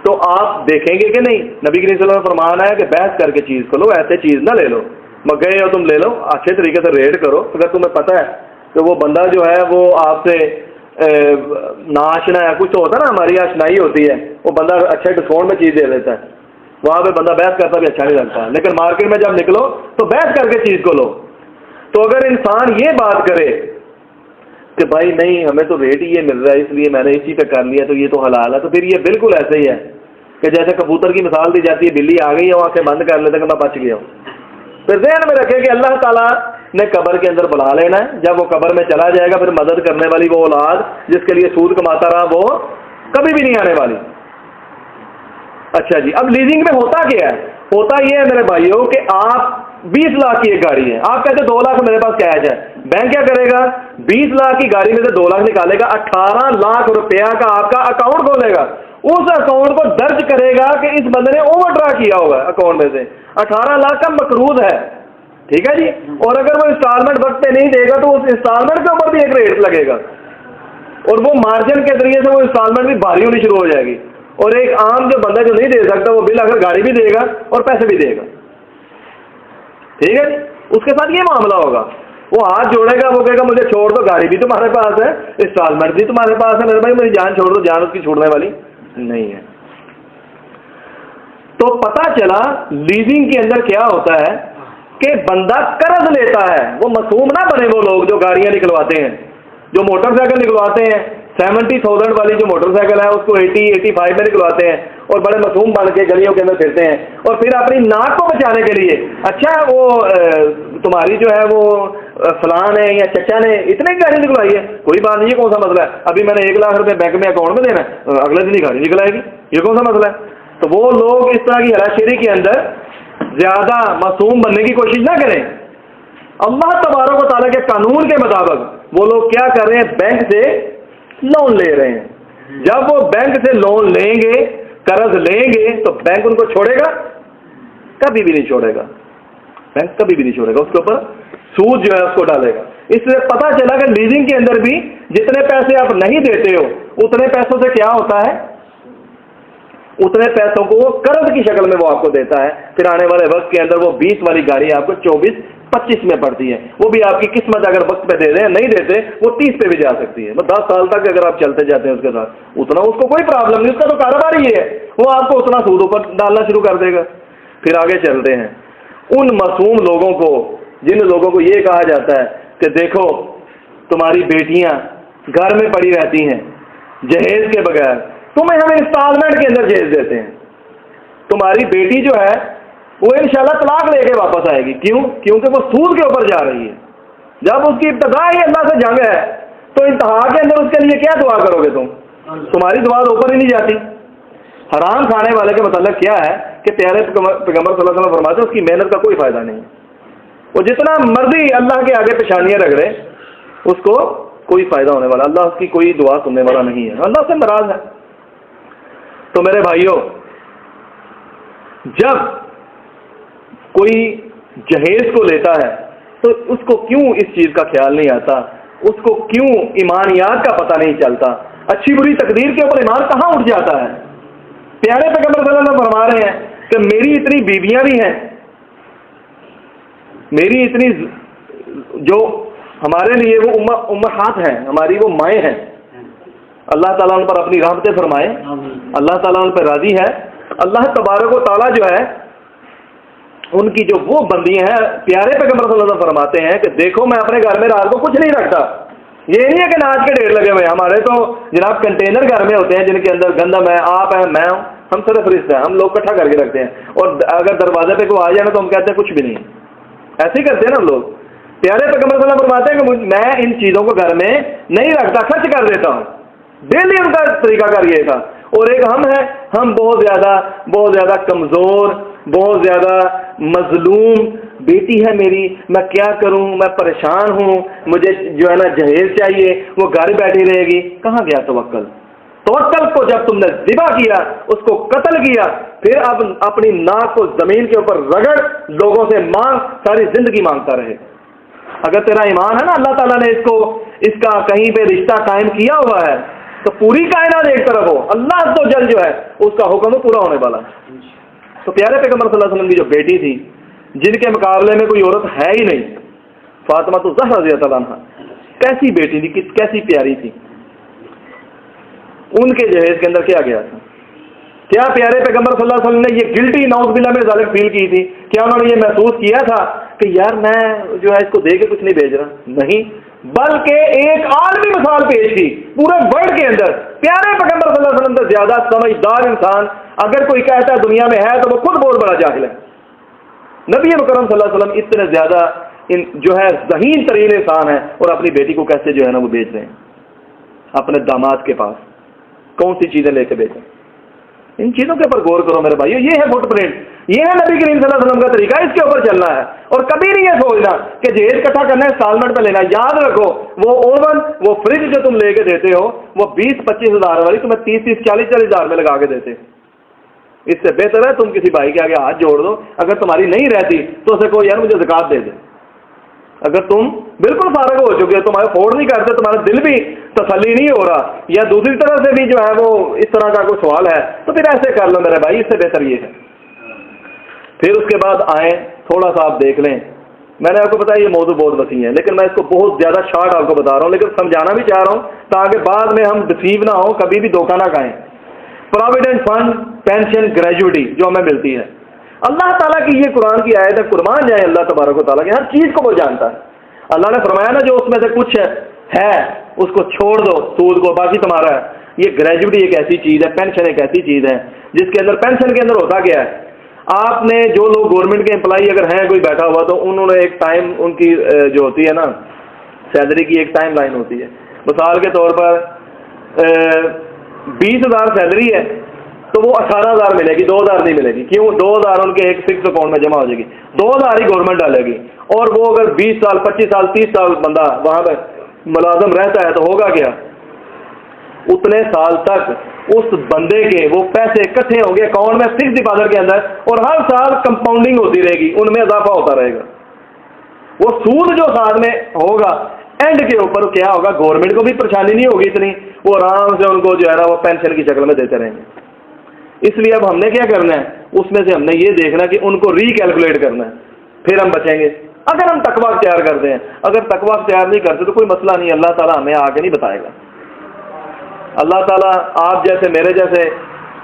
Speaker 1: تو آپ دیکھیں گے کہ نہیں، نبی کریم صلی اللہ علیہ وسلم فرمان ہے کہ بحث کر کے چیز کو لو، ایسے چیز نہ لے لو، میں گئے ہو تم لے لو، اچھے طریقے سے ریٹ کرو، اگر تمہیں پتہ ہے کہ وہ بندہ جو ہے وہ آپ سے ناشنا ہے، کچھ تو ہوتا ہے نا ہماری آشنائی ہوتی ہے، وہ بندہ اچھے ڈسکاؤنٹ میں چیز دے دیتا ہے، وہاں پہ بندہ بحث کرتا بھی اچھا نہیں لگتا ہے، لیکن مارکیٹ میں جب نکلو تو بحث کر کے چیز کو لو۔ تو اگر انسان یہ بات کرے کہ بھائی نہیں ہمیں تو ریٹ ہی یہ مل رہا ہے اس لیے میں نے اسی پہ کر لیا تو یہ تو حلال ہے، تو پھر یہ بالکل ایسے ہی ہے کہ جیسے کبوتر کی مثال دی جاتی ہے، بلی آ گئی ہے آنکھیں بند کر لیتے کہ میں بچ گیا ہوں۔ پھر ذہن میں رکھے کہ اللہ تعالیٰ نے قبر کے اندر بلا لینا ہے، جب وہ قبر میں چلا جائے گا پھر مدد کرنے والی وہ اولاد جس کے لیے سود کماتا رہا وہ کبھی بھی نہیں آنے والی۔ اچھا جی، اب لیزنگ میں ہوتا کیا ہے؟ ہوتا یہ ہے میرے بھائیوں کہ آپ 20 لاکھ کی ایک گاڑی ہے، آپ کہتے 2 لاکھ میرے پاس کیش ہے، بینک کیا کرے گا 20 لاکھ کی گاڑی میں سے 2 لاکھ نکالے گا، 18 لاکھ روپیہ کا آپ کا اکاؤنٹ کھولے گا، اس اکاؤنٹ کو درج کرے گا کہ اس بندے نے اوور ڈرا کیا ہوا ہے، اکاؤنٹ میں سے 18 لاکھ کا مقروض ہے، ٹھیک ہے جی، اور اگر وہ انسٹالمنٹ وقت پہ نہیں دے گا تو اس انسٹالمنٹ کے اوپر بھی ایک ریٹ لگے گا، اور وہ مارجن کے ذریعے سے وہ انسٹالمنٹ بھی بھاری ہونی شروع ہو جائے گی، اور ایک عام جو بندہ جو نہیں دے سکتا وہ بل اگر گاڑی بھی دے گا اور پیسے بھی دے گا، ٹھیک ہے جی، اس کے ساتھ یہ معاملہ ہوگا۔ وہ ہاتھ جوڑے گا, وہ کہے گا مجھے چھوڑ دو, گاڑی بھی تمہارے پاس ہے, انسٹالمنٹ بھی تمہارے پاس ہے, میرے بھائی میری جان چھوڑ دو, جان اس کی چھوڑنے والی نہیں ہے. تو پتا چلا لیزنگ کے اندر کیا ہوتا ہے کہ بندہ قرض لیتا ہے. وہ معصوم نہ بنے وہ لوگ جو گاڑیاں نکلواتے ہیں, جو موٹر سائیکل نکلواتے ہیں 70,000 والی جو موٹر سائیکل ہے اس کو 80-85 میں نکلواتے ہیں اور بڑے معصوم بن کے گلیوں کے اندر پھرتے ہیں, اور پھر اپنی ناک کو بچانے کے لیے اچھا وہ تمہاری جو ہے وہ فلان ہے یا چچا نے اتنے کی گاڑی نکلوائی ہے, کوئی بات نہیں, یہ کون سا مسئلہ ہے, ابھی میں نے 1 لاکھ روپے بینک میں اکاؤنٹ میں دینا ہے, اگلے دن ہی گاڑی نکل آئے گی, یہ کون سا مسئلہ ہے. تو وہ لوگ اس طرح کی ہراشیری کے اندر زیادہ معصوم بننے کی کوشش نہ کریں. اللہ تبارک و تعالیٰ کے قانون کے مطابق وہ لوگ کیا کر رہے ہیں, بینک سے لون لے رہے ہیں. جب وہ بینک سے لون لیں گے, قرض لیں گے, تو بینک ان کو چھوڑے گا؟ کبھی بھی نہیں چھوڑے گا. بینک کبھی بھی نہیں چھوڑے گا, اس کے اوپر سود جو ہے اس کو ڈالے گا. اس لیے پتا چلا کہ لیزنگ کے اندر بھی جتنے پیسے آپ نہیں دیتے ہو اتنے پیسوں سے کیا ہوتا ہے, اتنے پیسوں کو وہ قرض کی شکل میں وہ آپ کو دیتا ہے. پھر آنے والے وقت کے اندر وہ 20 والی گاڑی آپ کو 24-25 میں پڑتی ہے. وہ بھی آپ کی قسمت, اگر وقت پہ دے دیں, نہیں دیتے وہ 30 پہ بھی جا سکتی ہے. 10 سال تک اگر آپ چلتے جاتے ہیں اس کے ساتھ اتنا اس کو کوئی پرابلم نہیں, اس کا تو کاروبار ہی ہے, وہ آپ کو اتنا سود اوپر ڈالنا شروع کر دے گا. پھر آگے چلتے ہیں ان معصوم لوگوں کو, جن لوگوں کو یہ کہا جاتا ہے کہ دیکھو تمہاری بیٹیاں گھر میں پڑی رہتی ہیں جہیز کے بغیر, تمہیں ہم انسٹالمنٹ کے اندر جہیز دیتے ہیں, تمہاری بیٹی جو ہے وہ انشاءاللہ طلاق لے کے واپس آئے گی. کیوں؟ کیونکہ وہ سود کے اوپر جا رہی ہے. جب اس کی ابتدا ہی اللہ سے جنگ ہے تو انتہا کے اندر اس کے لیے کیا دعا کرو گے تم, تمہاری دعا اوپر ہی نہیں جاتی. حرام کھانے والے کے متعلق کیا ہے کہ پیارے پیغمبر صلی اللہ علیہ وسلم فرماتے ہیں اس کی محنت کا کوئی فائدہ نہیں, وہ جتنا مرضی اللہ کے آگے پیشانیاں رگڑے اس کو کوئی فائدہ ہونے والا, اللہ اس کی کوئی دعا سننے والا نہیں ہے, اللہ سے ناراض ہے. تو میرے بھائیوں, جب کوئی جہیز کو لیتا ہے تو اس کو کیوں اس چیز کا خیال نہیں آتا, اس کو کیوں ایمانیات کا پتہ نہیں چلتا, اچھی بری تقدیر کے اوپر ایمان کہاں اٹھ جاتا ہے. پیارے پیغمبر صلی اللہ علیہ وسلم فرما رہے ہیں کہ میری اتنی بیویاں بھی ہیں, میری اتنی جو ہمارے لیے وہ امہات ہیں, ہماری وہ مائیں ہیں, اللہ تعالیٰ ان پر اپنی رحمتیں فرمائے, اللہ تعالیٰ ان پر راضی ہے. اللہ تبارک و تعالیٰ جو ہے ان کی جو وہ بندی ہیں, پیارے پیغمبر صلی اللہ علیہ وسلم فرماتے ہیں کہ دیکھو میں اپنے گھر میں رات کو کچھ نہیں رکھتا. یہ نہیں ہے کہ ناج کے ڈھیر لگے ہوئے ہیں, ہمارے تو جناب کنٹینر گھر میں ہوتے ہیں جن کے اندر گندم ہے, آپ ہیں, میں ہوں, ہم سارے فرشتے ہیں, ہم لوگ اکٹھا کر کے رکھتے ہیں, اور اگر دروازے پہ کوئی آ جائے نا تو ہم کہتے ہیں کچھ بھی نہیں, ایسے ہی کرتے ہیں نا ہم لوگ. پیارے پیغمبر صلی اللہ علیہ وسلم فرماتے ہیں کہ میں ان چیزوں کو گھر میں نہیں رکھتا, خرچ کر دیتا ہوں. ڈیلی ان کا طریقہ کار یہ تھا. اور ایک ہم ہیں, ہم بہت زیادہ کمزور, بہت زیادہ مظلوم, بیٹی ہے میری, میں کیا کروں, میں پریشان ہوں, مجھے جو ہے نا جہیز چاہیے, وہ گھر بیٹھی رہے گی. کہاں گیا توکل؟ توکل کو جب تم نے ذبح کیا, اس کو قتل کیا, پھر اب اپنی ناک کو زمین کے اوپر رگڑ, لوگوں سے مانگ, ساری زندگی مانگتا رہے. اگر تیرا ایمان ہے نا اللہ تعالیٰ نے اس کا کہیں پہ رشتہ قائم کیا ہوا ہے تو پوری کائنات ایک طرف ہو, اللہ تو جل جو ہے اس کا حکم پورا ہونے والا. تو پیارے پیغمبر صلی اللہ علیہ وسلم کی جو بیٹی تھی, جن کے مقابلے میں کوئی عورت ہے ہی نہیں, فاطمہ تو زہرا رضی اللہ عنہا, کیسی بیٹی تھی, کیسی پیاری تھی. ان کے جہیز کے اندر کیا گیا تھا, کیا پیارے پیغمبر صلی اللہ علیہ وسلم نے یہ گلٹی نعوذ باللہ من ذالک فیل کی تھی, کیا انہوں نے یہ محسوس کیا تھا کہ یار میں جو ہے اس کو دے کے کچھ نہیں بھیج رہا؟ نہیں, بلکہ ایک عالمی مثال پیش کی پورے ورلڈ کے اندر. پیارے پیغمبر صلی اللہ علیہ وسلم سے زیادہ سمجھدار انسان اگر کوئی کہتا ہے دنیا میں ہے تو وہ خود بہت بڑا جاہل ہے. نبی مکرم صلی اللہ علیہ وسلم اتنے زیادہ جو ہے ذہین ترین انسان ہے, اور اپنی بیٹی کو کیسے جو ہے نا وہ بیچ رہے ہیں اپنے داماد کے پاس, کون سی چیزیں لے کے بیچیں. ان چیزوں کے اوپر غور کرو میرے بھائیو, یہ ہے فٹ پرنٹ, یہ ہے نبی کریم صلی اللہ علیہ وسلم کا طریقہ, اس کے اوپر چلنا ہے. اور کبھی نہیں یہ سوچنا کہ جہیز اکٹھا کرنا ہے انسٹالمنٹ پہ لینا. یاد رکھو وہ اوون, وہ فریج جو تم لے کے دیتے ہو وہ 20-25 ہزار والی تمہیں 30-40 ہزار میں لگا کے دیتے. اس سے بہتر ہے تم کسی بھائی کے آگے ہاتھ جوڑ دو, اگر تمہاری نہیں رہتی تو اسے کہو یار مجھے زکات دے دے. اگر تم بالکل فارغ ہو چکے, تمہارے فوڑ نہیں کرتے, تمہارا دل بھی تسلی نہیں ہو رہا, یا دوسری طرح سے بھی جو ہے وہ اس طرح کا کوئی سوال ہے, تو پھر ایسے کر لو میرے بھائی, اس سے بہتر یہ ہے. پھر اس کے بعد آئیں, تھوڑا سا آپ دیکھ لیں میں نے آپ کو بتایا یہ موضوع بہت وسیع ہے، لیکن میں اس کو بہت زیادہ شارٹ آپ کو بتا رہا ہوں، لیکن سمجھانا بھی چاہ رہا ہوں تاکہ بعد میں ہم ڈسیو نہ ہوں، کبھی بھی دھوکہ نہ کھائیں۔ پراویڈنٹ فنڈ، پینشن، گریجوٹی جو ہمیں ملتی ہے، اللہ تعالیٰ کی یہ قرآن کی آیت ہے، قربان جائیں اللہ تبارک و تعالیٰ کی، ہر چیز کو وہ جانتا ہے۔ اللہ نے فرمایا نا جو اس میں سے کچھ ہے اس کو چھوڑ دو، سود کو، باقی تمہارا ہے۔ یہ گریجوٹی ایک ایسی چیز ہے، پینشن ایک ایسی چیز ہے جس کے اندر، پینشن کے اندر ہوتا کیا ہے، آپ نے جو لوگ گورنمنٹ کے امپلائی اگر ہیں کوئی بیٹھا ہوا، تو انہوں نے ایک ٹائم، ان کی جو ہوتی ہے نا سیلری کی ایک ٹائم لائن ہوتی ہے۔ مثال کے طور پر 20,000 سیلری ہے تو وہ 18,000 ملے گی، 2,000 نہیں ملے گی۔ کیوں؟ 2,000 ان کے ایک فکس اکاؤنٹ میں جمع ہو جائے گی، 2,000 ہی گورنمنٹ ڈالے گی۔ اور وہ اگر 20 سال 25 سال 30 سال بندہ وہاں پہ ملازم رہتا ہے تو ہوگا کیا، اتنے سال تک اس بندے کے وہ پیسے اکٹھے ہوں گے اکاؤنٹ میں فکس ڈپازٹ کے اندر، اور ہر سال کمپاؤنڈنگ ہوتی رہے گی، ان میں اضافہ ہوتا رہے گا۔ وہ سود جو ساتھ میں ہوگا اینڈ کے اوپر کیا ہوگا، گورنمنٹ کو بھی پریشانی نہیں ہوگی اتنی، وہ آرام سے ان کو جو ہے نا وہ پینشن کی شکل میں دیتے رہیں گے۔ اس لیے اب ہم نے کیا کرنا ہے، اس میں سے ہم نے یہ دیکھنا کہ ان کو ری کیلکولیٹ کرنا ہے، پھر ہم بچیں گے اگر ہم تقویٰ اختیار کرتے ہیں۔ اگر تقویٰ اختیار نہیں کرتے تو کوئی مسئلہ نہیں، اللہ تعالیٰ ہمیں آگے نہیں بتائے گا۔ اللہ تعالیٰ آپ جیسے میرے جیسے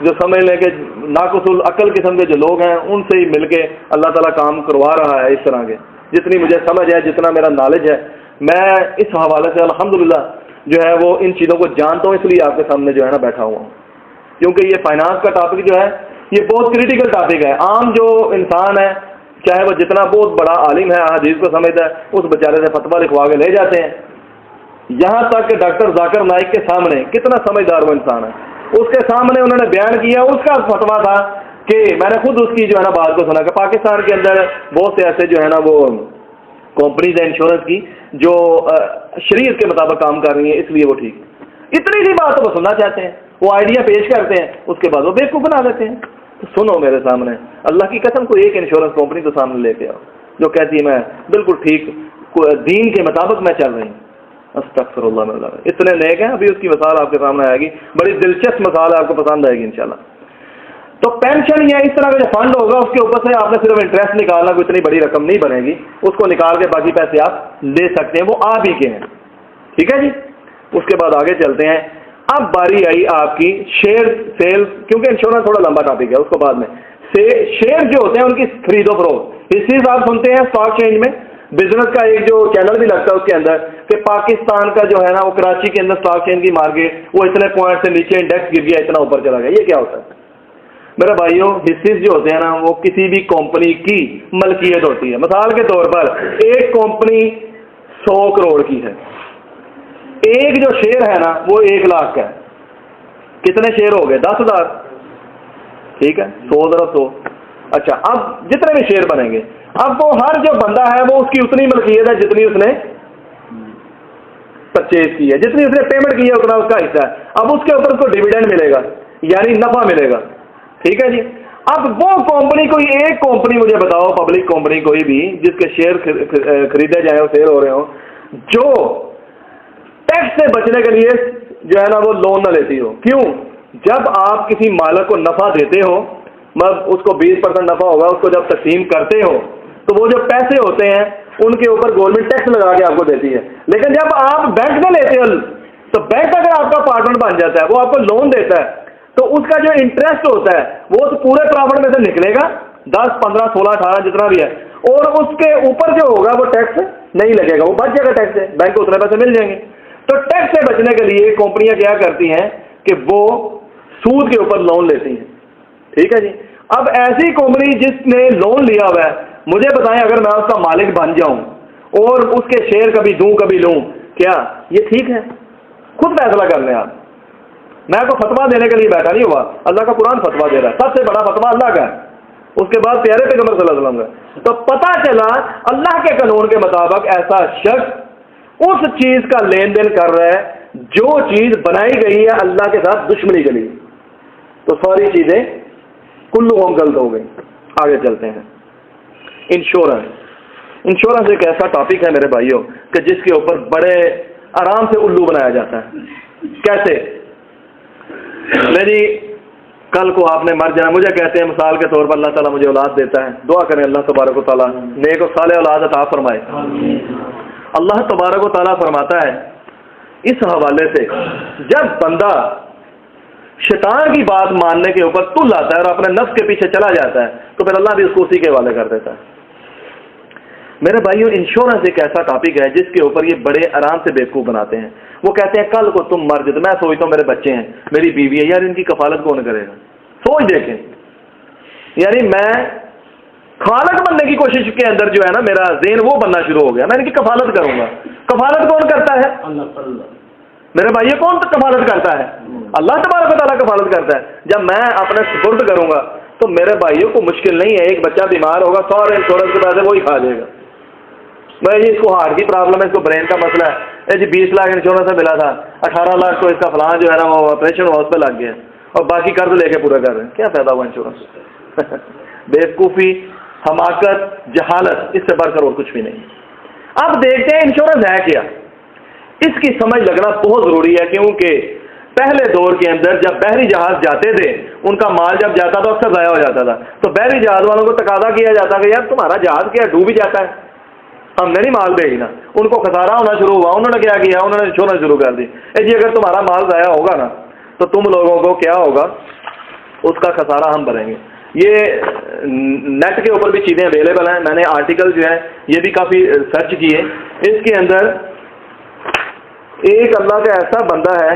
Speaker 1: جو سمجھ لیں کہ ناقص العقل قسم کے جو لوگ ہیں ان سے ہی مل کے اللہ تعالیٰ کام کروا رہا ہے اس طرح کے، جتنی مجھے سمجھ ہے، جتنا میرا نالج ہے، میں اس حوالے سے الحمدللہ جو ہے وہ ان چیزوں کو جانتا ہوں، اس لیے آپ کے سامنے جو ہے نا بیٹھا ہوا ہوں، کیونکہ یہ فائنانس کا ٹاپک جو ہے یہ بہت کریٹیکل ٹاپک ہے۔ عام جو انسان ہے چاہے وہ جتنا بہت بڑا عالم ہے، حدیث کو سمجھتا ہے، اس بیچارے سے فتویٰ لکھوا کے لے جاتے ہیں، یہاں تک کہ ڈاکٹر ذاکر نائک کے سامنے، کتنا سمجھدار وہ انسان ہے، اس کے سامنے انہوں نے بیان کیا، اس کا فتویٰ تھا کہ میں نے خود اس کی جو ہے نا بات کو سنا کہ پاکستان کے اندر بہت سے ایسے جو ہے نا وہ کمپنیز ہیں انشورنس کی جو شریعت کے مطابق کام کر رہی ہیں، اس لیے وہ ٹھیک، اتنی سی بات تو وہ سننا چاہتے ہیں، وہ آئیڈیا پیش کرتے ہیں، اس کے بعد وہ بیوقوف بنا دیتے ہیں۔ تو سنو میرے سامنے، اللہ کی قسم کوئی ایک انشورنس کمپنی تو سامنے لے کے آؤ جو کہتی ہے میں بالکل ٹھیک دین کے مطابق میں چل رہی ہوں۔ استغفر اللہ من اللہ، اتنے نیک ہیں، ابھی اس کی مثال آپ کے سامنے آئے گی، بڑی دلچسپ مثال ہے، آپ کو پسند آئے گی انشاءاللہ۔ تو پینشن یا اس طرح کا جو فنڈ ہوگا اس کے اوپر سے آپ نے صرف انٹرسٹ نکالنا، کوئی اتنی بڑی رقم نہیں بنے گی، اس کو نکال کے باقی پیسے آپ لے سکتے ہیں، وہ آپ ہی کے ہیں، ٹھیک ہے جی۔ اس کے بعد آگے چلتے ہیں، اب باری آئی آپ کی شیئر سیل، کیونکہ انشورنس تھوڑا لمبا ٹاپک ہے، اس کو بعد میں شیئر جو ہوتے ہیں ان کی خرید و فروخت، حصے آپ سنتے ہیں اسٹاک چینج میں، بزنس کا ایک جو چینل بھی لگتا ہے اس کے اندر کہ پاکستان کا جو ہے نا وہ کراچی کے اندر اسٹاک چین کی مارکیٹ وہ اتنے پوائنٹ سے نیچے انڈیکس گر گیا، اتنا اوپر چلا گیا، یہ کیا ہوتا ہے میرے بھائیوں؟ حصے جو ہوتے ہیں نا وہ کسی بھی کمپنی کی ملکیت ہوتی ہے۔ مثال کے طور پر ایک کمپنی 100 کروڑ کی ہے، ایک جو شیئر ہے نا وہ 1 لاکھ کا ہے، کتنے شیئر ہو گئے؟ 10,000، ٹھیک ہے، 100 ذرا 100، اچھا اب جتنے بھی شیئر بنیں گے، اب وہ ہر جو بندہ ہے وہ اس کی اتنی ملکیت ہے جتنی اس نے پرچیز کی ہے، جتنی اس نے پیمنٹ کی ہے اتنا اس کا حصہ ہے۔ اب اس کے اوپر اس کو ڈیویڈنڈ ملے گا، یعنی نفع ملے گا، ٹھیک ہے جی۔ اب وہ کمپنی، کوئی ایک کمپنی مجھے بتاؤ، پبلک کمپنی کوئی بھی جس کے شیئر خریدے جائیں اور سیل ہو رہے ہوں، جو ٹیکس سے بچنے کے لیے جو ہے نا وہ لون نہ لیتی ہو۔ کیوں؟ جب آپ کسی مالک کو نفع دیتے ہو، مطلب اس کو 20% نفع ہوگا، اس کو جب تقسیم کرتے ہو تو وہ جو پیسے ہوتے ہیں ان کے اوپر گورنمنٹ ٹیکس لگا کے آپ کو دیتی ہے، لیکن جب آپ بینک سے لیتے ہو تو بینک اگر آپ کا پارٹنر بن جاتا ہے، وہ آپ کو لون دیتا ہے، تو اس کا جو انٹرسٹ ہوتا ہے وہ تو پورے پرافٹ میں سے نکلے گا، 10 15 16 18 جتنا بھی ہے، اور اس کے اوپر جو ہوگا وہ ٹیکس نہیں لگے گا، وہ بچ جائے گا ٹیکس سے، بینک کو اتنے پیسے مل جائیں گے۔ تو ٹیکس سے بچنے کے لیے کمپنیاں کیا کرتی ہیں کہ وہ سود کے اوپر لون لیتی ہیں، ٹھیک ہے جی۔ اب ایسی کمپنی جس نے لون لیا ہوا ہے، مجھے بتائیں اگر میں اس کا مالک بن جاؤں اور اس کے شیئر کبھی دوں کبھی لوں، کیا یہ ٹھیک ہے؟ خود فیصلہ کر لیں آپ، میں کو فتویٰ دینے کے لیے بیٹھا نہیں ہوا، اللہ کا قرآن فتویٰ دے رہا ہے، سب سے بڑا فتویٰ اللہ کا ہے، اس کے بعد پیارے پیغمبر صلی اللہ علیہ وسلم کا۔ تو پتہ چلا اللہ کے قانون کے مطابق ایسا شخص اس چیز کا لین دین کر رہا ہے جو چیز بنائی گئی ہے اللہ کے ساتھ دشمنی کے لیے، تو ساری چیزیں کلہم غلط ہو گئی۔ آگے چلتے ہیں، انشورنس ایک ایسا ٹاپک ہے میرے بھائیوں کہ جس کے اوپر بڑے آرام سے الو بنایا جاتا ہے۔ کیسے؟ میری کل کو آپ نے مر جانا. مجھے کہتے ہیں مثال کے طور پر اللہ تعالیٰ مجھے اولاد دیتا ہے, دعا کریں اللہ تبارک و تعالیٰ نیک و صالح اولاد عطا فرمائے. اللہ تبارک و تعالیٰ فرماتا ہے اس حوالے سے, جب بندہ شیطان کی بات ماننے کے اوپر تل آتا ہے اور اپنے نفس کے پیچھے چلا جاتا ہے تو پھر اللہ بھی اس کو اسی کے حوالے کر دیتا ہے. میرے بھائیو, انشورنس ایک ایسا ٹاپک ہے جس کے اوپر یہ بڑے آرام سے بیوقوف بناتے ہیں. وہ کہتے ہیں کل کو تم مر جاؤ, میں سوچتا ہوں میرے بچے ہیں, میری بیوی ہے, یار ان کی کفالت کون کرے گا؟ سوچ دیکھیں, یعنی میں خالق بننے کی کوشش کے اندر جو ہے نا میرا ذہن وہ بننا شروع ہو گیا, میں ان کی کفالت کروں گا. کفالت کون کرتا ہے؟ میرے بھائی کون کفالت کرتا ہے؟ اللہ تبارک و تعالیٰ کفالت کرتا ہے. جب میں اپنے سپرد کروں گا تو میرے بھائیوں کو مشکل نہیں ہے, ایک بچہ بیمار ہوگا سارے انشورنس کے پیسے وہی کھا جائے گا. بھائی جی اس کو ہارٹ کی پرابلم ہے, اس کو برین کا مسئلہ ہے, جی 20 لاکھ انشورنس سے ملا تھا, 18 لاکھ تو اس کا فلاں جو ہے نا وہ آپریشن ہاؤس پہ لگ گیا اور باقی قرض لے کے پورا کر رہے ہیں. کیا فائدہ ہوا انشورنس؟ بیوقوفی, حماقت, جہالت, اس سے بڑھ کر اور کچھ بھی نہیں. اب دیکھتے ہیں انشورنس ہے کیا. اس کی سمجھ لگنا بہت ضروری ہے, کیونکہ پہلے دور کے اندر جب بحری جہاز جاتے تھے ان کا مال جب جاتا تھا اکثر ضائع ہو جاتا تھا, تو بحری جہاز والوں کو تقاضا کیا جاتا کہ یار تمہارا جہاز کیا ڈوب ہی جاتا ہے, ہم نے نہیں مال بھیجنا. ان کو خسارہ ہونا شروع ہوا, انہوں نے کیا کیا, انہوں نے انشورنس شروع کر دی. جی اگر تمہارا مال ضائع ہوگا نا تو تم لوگوں کو کیا ہوگا, اس کا خسارہ ہم بھریں گے. یہ نیٹ کے اوپر بھی چیزیں اویلیبل ہیں, میں نے آرٹیکل جو ہے یہ بھی کافی سرچ کیے. اس کے اندر ایک اللہ کا ایسا بندہ ہے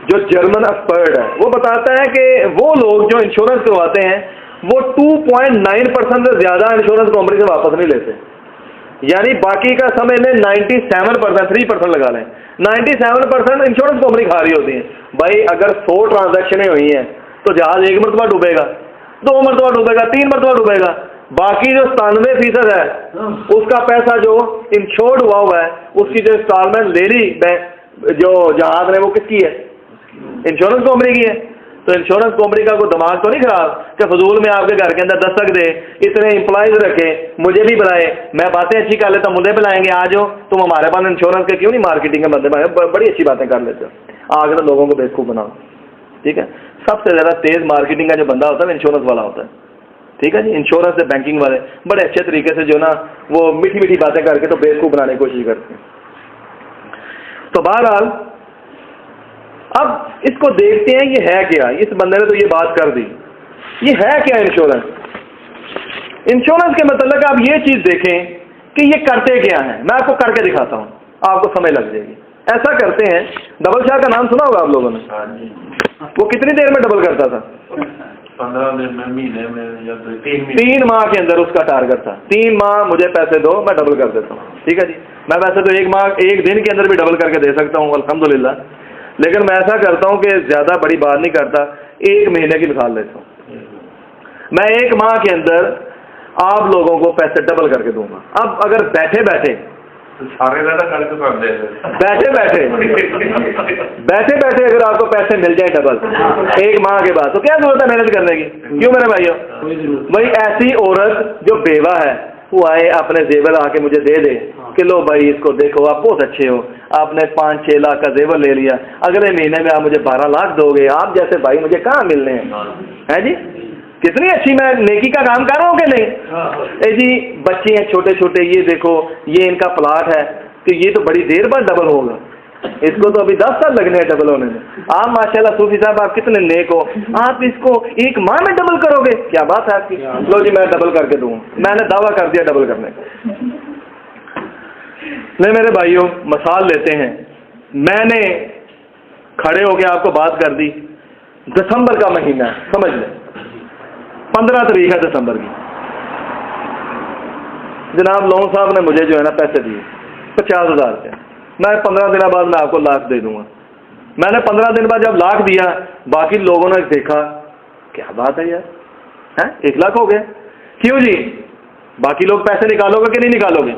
Speaker 1: جو جرمن ایکسپرٹ ہے, وہ بتاتا ہے کہ وہ لوگ جو انشورنس کرواتے ہیں وہ 2.9% سے زیادہ انشورنس کمپنی سے واپس نہیں لیتے. یعنی باقی کا سمجھ لیں 97%, 3% لگا لیں, 97% انشورنس کمپنی کھا رہی ہوتی ہیں. بھائی اگر 100 ٹرانزیکشنیں ہوئی ہیں تو جہاز 1 مرتبہ ڈوبے گا, 2 مرتبہ ڈوبے گا, 3 مرتبہ ڈوبے گا. باقی جو 97% ہے اس کا پیسہ جو انشورڈ ہوا ہے, اس کی جو انسٹالمنٹ لے لی جو جہاز نے, وہ کس کی ہے؟ انشورنس کمپنی کی ہے. تو انشورنس کمپنی کا کوئی دماغ تو نہیں خراب کہ فضول میں آپ کے گھر کے اندر دستک دے, اتنے امپلائیز رکھے, مجھے بھی بلائے, میں باتیں اچھی کر لیتا ہوں, مجھے بلائیں گے, آ جاؤ تم ہمارے پاس انشورنس کے کیوں نہیں مارکیٹنگ کے بندے بنائے, بڑی اچھی باتیں کر لیتے ہو, آ کر لوگوں کو بیوقوف بناؤ. ٹھیک ہے, سب سے زیادہ تیز مارکیٹنگ کا جو بندہ ہوتا ہے وہ انشورنس والا ہوتا ہے. ٹھیک ہے جی, انشورنس سے بینکنگ والے بڑے اچھے طریقے سے جو نا وہ میٹھی میٹھی باتیں کر کے تو بیوقوف بنانے کی کوشش کرتے ہیں. تو بہرحال اب اس کو دیکھتے ہیں یہ ہے کیا. اس بندے نے تو یہ بات کر دی, یہ ہے کیا انشورنس. انشورنس کے متعلق آپ یہ چیز دیکھیں کہ یہ کرتے کیا ہیں. میں آپ کو کر کے دکھاتا ہوں, آپ کو سمجھ لگ جائے گی. ایسا کرتے ہیں, ڈبل شاہ کا نام سنا ہوگا آپ لوگوں نے, وہ کتنی دیر میں ڈبل کرتا تھا؟
Speaker 2: 15 دن میں, مہینے میں, یا
Speaker 1: 3 ماہ کے اندر اس کا ٹارگٹ تھا. 3 ماہ مجھے پیسے دو, میں ڈبل کر دیتا ہوں. ٹھیک ہے جی, میں ویسے تو 1 دن کے اندر بھی ڈبل کر کے دے سکتا ہوں الحمدللہ, لیکن میں ایسا کرتا ہوں کہ زیادہ بڑی بات نہیں کرتا, 1 مہینے کی مثال لیتا ہوں. میں 1 ماہ کے اندر آپ لوگوں کو پیسے ڈبل کر کے دوں گا. اب اگر بیٹھے بیٹھے
Speaker 2: سارے زیادہ کر کے کر دیں,
Speaker 1: بیٹھے بیٹھے اگر آپ کو پیسے مل جائیں ڈبل 1 ماہ کے بعد, تو کیا ضرورت ہے محنت کرنے کی؟ کیوں میرے بھائیو؟ وہی ایسی عورت جو بیوہ ہے وہ آئے اپنے زیور آ کے مجھے دے دے کہ لو بھائی اس کو دیکھو, آپ بہت اچھے ہو, آپ نے 5-6 لاکھ کا زیور لے لیا, اگلے مہینے میں آپ مجھے 12 لاکھ دو گے. آپ جیسے بھائی مجھے کہاں ملنے ہیں جی؟ کتنی اچھی میں نیکی کا کام کر رہا ہوں کہ نہیں؟ اے جی بچے ہیں چھوٹے چھوٹے, یہ دیکھو یہ ان کا پلاٹ ہے کہ یہ تو بڑی دیر بعد ڈبل ہوگا, اس کو تو ابھی 10 سال لگنے ہیں ڈبل ہونے میں. آپ ماشاءاللہ صوفی صاحب آپ کتنے نیک ہو, آپ اس کو 1 ماہ میں ڈبل کرو گے, کیا بات ہے آپ کی. لو جی میں ڈبل کر کے دوں, میں نے دعویٰ کر دیا ڈبل کرنے کا. نہیں میرے بھائیوں, مثال لیتے ہیں, میں نے کھڑے ہو کے آپ کو بات کر دی, دسمبر کا مہینہ ہے, سمجھ لیں 15 تاریخ ہے دسمبر کی, جناب لون صاحب نے مجھے جو ہے نا پیسے دیے 50,000 روپے, میں 15 دن بعد میں آپ کو 1 لاکھ دے دوں گا. میں نے 15 دن بعد جب 1 لاکھ دیا, باقی لوگوں نے دیکھا کیا بات ہے یار, 1 لاکھ ہو گیا. کیوں جی؟ باقی لوگ پیسے نکالو گے کہ نہیں نکالو گے؟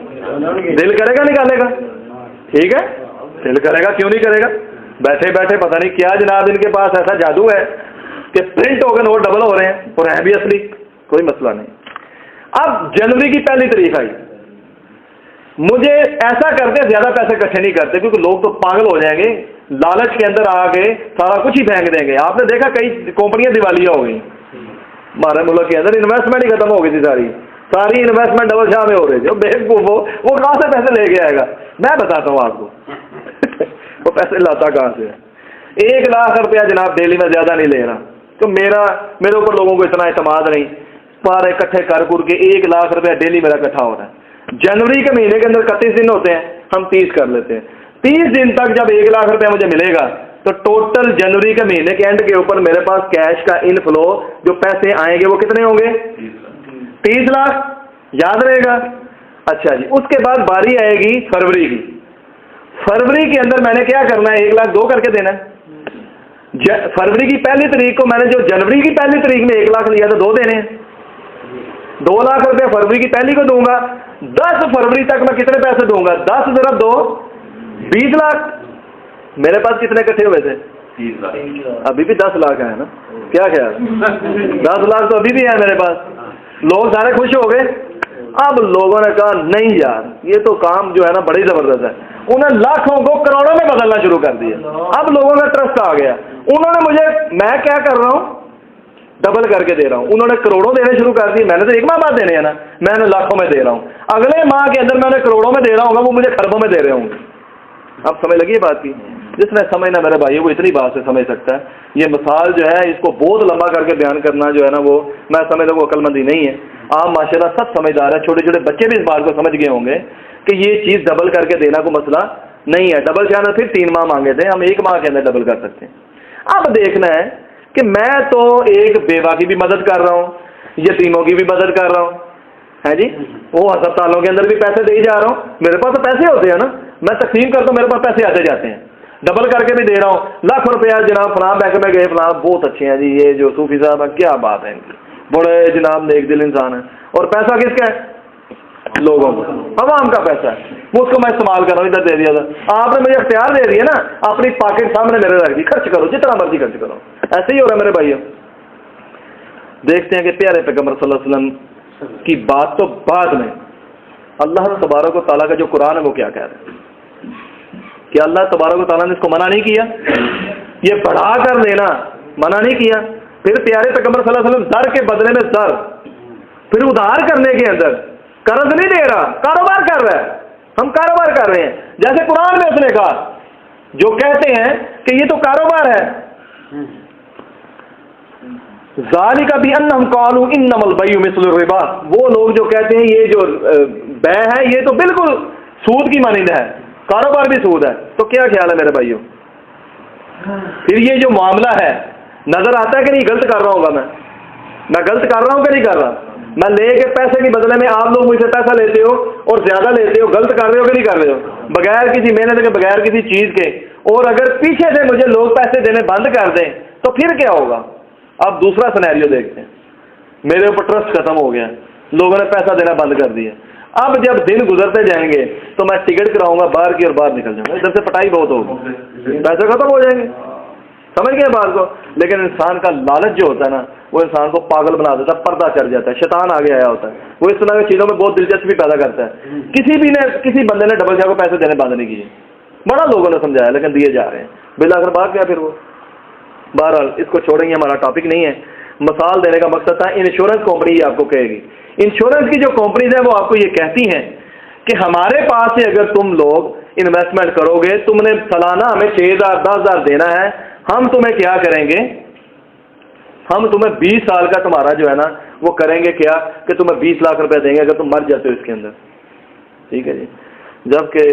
Speaker 1: دل کرے گا نکالے گا, ٹھیک ہے دل کرے گا, کیوں نہیں کرے گا. بیٹھے بیٹھے پتہ نہیں کیا جناب ان کے پاس ایسا جادو ہے کہ پرنٹ ہو کے نوٹ ڈبل ہو رہے ہیں اور ہیں بھی اصلی, کوئی مسئلہ نہیں. اب جنوری کی 1 تاریخ آئی, مجھے ایسا کرتے زیادہ پیسے اکٹھے نہیں کرتے کیونکہ لوگ تو پاگل ہو جائیں گے لالچ کے اندر آ کے سارا کچھ ہی پھینک دیں گے. آپ نے دیکھا کئی کمپنیاں دیوالیاں ہو گئی ہمارے ملک کے اندر, انویسٹمنٹ ہی ختم ہو گئی تھی, ساری انویسٹمنٹ ڈبل شاہ میں ہو رہی تھی. بیوقوف وہ کہاں سے پیسے لے کے آئے گا؟ میں بتاتا ہوں آپ کو وہ پیسے لاتا کہاں سے. 1 لاکھ روپیہ جناب ڈیلی میں زیادہ نہیں لے رہا, تو میرے اوپر لوگوں کو اتنا اعتماد نہیں, سارے اکٹھے کر کے 1 لاکھ روپیہ ڈیلی میرا اکٹھا ہو رہا ہے. جنوری کے مہینے کے اندر 31 دن ہوتے ہیں, ہم 30 کر لیتے ہیں. 30 دن تک جب 1 لاکھ روپیہ مجھے ملے گا تو ٹوٹل جنوری کے مہینے کے اینڈ کے اوپر میرے پاس کیش کا ان فلو جو پیسے آئیں گے وہ کتنے ہوں گے؟ 30 لاکھ. یاد رہے گا. اچھا جی, اس کے بعد باری آئے گی فروری کی. فروری کے اندر میں نے کیا کرنا ہے؟ 1 لاکھ 2 کر کے دینا ہے. فروری کی 1 تاریخ کو میں نے جو جنوری کی 1 تاریخ میں 1 لاکھ لیا تو 2 دینے ہیں. 2 لاکھ روپے فروری کی 1 کو دوں گا. 10 فروری تک میں کتنے پیسے دوں گا؟ 10 ضرب 2 20 لاکھ. میرے پاس کتنے اکٹھے ہوئے تھے؟
Speaker 2: 30 لاکھ.
Speaker 1: ابھی بھی 10 لاکھ ہے نا, کیا خیال؟ 10 لاکھ تو ابھی بھی ہے میرے پاس. لوگ سارے خوش ہو گئے. اب لوگوں نے کہا نہیں یار یہ تو کام جو ہے نا بڑی زبردست ہے. انہیں لاکھوں کو کروڑوں میں بدلنا شروع کر دیا. اب لوگوں میں ٹرسٹ آ گیا. انہوں نے مجھے, میں کیا کر رہا ہوں, ڈبل کر کے دے رہا ہوں. انہوں نے کروڑوں دینے شروع کر دیے. میں نے تو 1 ماہ بعد دینے ہیں نا, میں نے لاکھوں میں دے رہا ہوں. اگلے ماہ کے اندر میں نے کروڑوں میں دے رہا ہوں گا, وہ مجھے خربوں میں دے رہے ہوں گے. اب سمجھ لگی بات کی؟ جس نے سمجھنا میرے بھائی وہ اتنی بات سے سمجھ سکتا ہے. یہ مثال جو ہے اس کو بہت لمبا کر کے بیان کرنا جو ہے نا وہ میں سمجھتا ہوں عقل مندی نہیں ہے. عام معاشرہ سب سمجھدار ہے, چھوٹے چھوٹے بچے بھی اس بات کو سمجھ گئے ہوں گے کہ یہ چیز ڈبل کر کے دینا کوئی مسئلہ نہیں ہے. ڈبل شاہ نے پھر 3 ماہ مانگے تھے, ہم 1 ماہ کے اندر ڈبل کر سکتے ہیں. اب دیکھنا ہے کہ میں تو ایک بیوہ کی بھی مدد کر رہا ہوں, یتیموں کی بھی مدد کر رہا ہوں, ہے جی, وہ ہسپتالوں کے اندر بھی پیسے دے جا رہا ہوں. میرے پاس تو پیسے ہوتے ہیں نا, میں تقسیم کرتا ہوں, میرے پاس پیسے آتے جاتے ہیں. ڈبل کر کے بھی دے رہا ہوں. لاکھ روپیہ جناب فلاں بینک میں گئے, فلاں بہت اچھے ہیں جی, یہ جو صوفی صاحب ہیں کیا بات ہے ان کی, بڑے جناب نیک دل انسان ہیں. اور پیسہ کس کا ہے؟ لوگوں کو, عوام کا پیسہ ہے, وہ اس کو میں استعمال کر رہا ہوں. ادھر دے دیا تھا آپ نے, مجھے اختیار دے دیا نا, اپنی پاکٹ سامنے میرے رکھ دی, خرچ کرو جتنا مرضی خرچ کرو. ایسے ہی ہو رہا ہے میرے بھائیوں. دیکھتے ہیں کہ پیارے پیغمبر صلی اللہ علیہ وسلم کی بات تو بعد میں اللہ تبارک و تعالیٰ کا جو قرآن ہے وہ کیا کہہ رہا ہے کہ اللہ تبارک و تعالیٰ نے اس کو منع نہیں کیا, یہ بڑھا کر دینا منع نہیں کیا. پھر پیارے پیغمبر صلی اللہ علیہ وسلم زر کے بدلے میں زر, پھر ادھار کرنے کے اندر قرض نہیں دے رہا, کاروبار کر رہا ہے. ہم کاروبار کر رہے ہیں, جیسے قرآن میں اس نے کہا, جو کہتے ہیں کہ یہ تو کاروبار ہے. ذالک بانہم قالوا انما البیع مثل الربا, وہ لوگ جو کہتے ہیں یہ جو بیع ہے یہ تو بالکل سود کی مانند ہے, کاروبار بھی سود ہے. تو کیا خیال ہے میرے بھائیوں؟ پھر یہ جو معاملہ ہے نظر آتا ہے کہ نہیں غلط کر رہا ہوں گا میں غلط کر رہا ہوں کہ نہیں کر رہا؟ میں لے کے پیسے کے بدلے میں آپ لوگ مجھ سے پیسہ لیتے ہو اور زیادہ لیتے ہو, غلط کر رہے ہو کہ نہیں کر رہے ہو؟ بغیر کسی محنت کے, بغیر کسی چیز کے. اور اگر پیچھے سے مجھے لوگ پیسے دینے بند کر دیں تو پھر کیا ہوگا؟ اب دوسرا سینیریو دیکھتے ہیں. میرے اوپر ٹرسٹ ختم ہو گیا, لوگوں نے پیسہ دینا بند کر دیا. اب جب دن گزرتے جائیں گے تو میں ٹکٹ کراؤں گا باہر کی اور باہر نکل جاؤں گا, ادھر سے پٹائی بہت ہوگی, پیسے ختم ہو جائیں گے. سمجھ گئے بات کو؟ لیکن انسان کا لالچ جو ہوتا ہے نا وہ انسان کو پاگل بنا دیتا ہے, پردہ چڑھ جاتا ہے, شیطان آگے آیا ہوتا ہے, وہ اس طرح کی چیزوں میں بہت دلچسپی پیدا کرتا ہے. کسی بندے نے ڈبل شاہ کو پیسے دینے بند نہیں کیے, بڑا لوگوں نے سمجھایا لیکن دیے جا رہے ہیں. بالآخر بات کیا پھر وہ, بہرحال اس کو چھوڑیں گے, ہمارا ٹاپک نہیں ہے. مثال دینے کا مقصد تھا. انشورنس کمپنی یہ آپ کو کہے گی, انشورنس کی جو کمپنیز ہیں وہ آپ کو یہ کہتی ہیں کہ ہمارے پاس سے اگر تم لوگ انویسٹمنٹ کرو گے, تم نے سالانہ ہمیں 6,000 10,000 دینا ہے, ہم تمہیں کیا کریں گے, ہم تمہیں 20 سال کا تمہارا جو ہے نا وہ کریں گے کیا کہ تمہیں 20 لاکھ روپے دیں گے اگر تم مر جاتے ہو اس کے اندر. ٹھیک ہے جی. جبکہ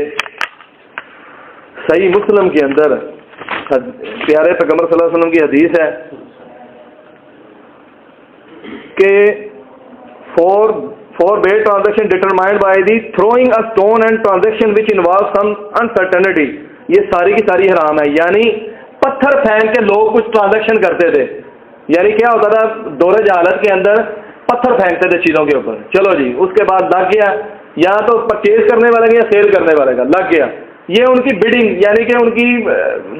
Speaker 1: صحیح مسلم کے اندر پیارے پیغمبر صلی اللہ علیہ وسلم کی حدیث ہے کہ for bad transaction determined by the throwing a stone and transaction which involves some uncertainty, یہ ساری کی ساری حرام ہے. یعنی پتھر پھینک کے لوگ کچھ ٹرانزیکشن کرتے تھے. یعنی کیا ہوتا تھا, دور جہالت کے اندر پتھر پھینکتے تھے چیزوں کے اوپر, چلو جی اس کے بعد لگ گیا, یا تو پرچیز کرنے والے کا یا سیل کرنے والے کا لگ گیا, یہ ان کی بڈنگ یعنی کہ ان کی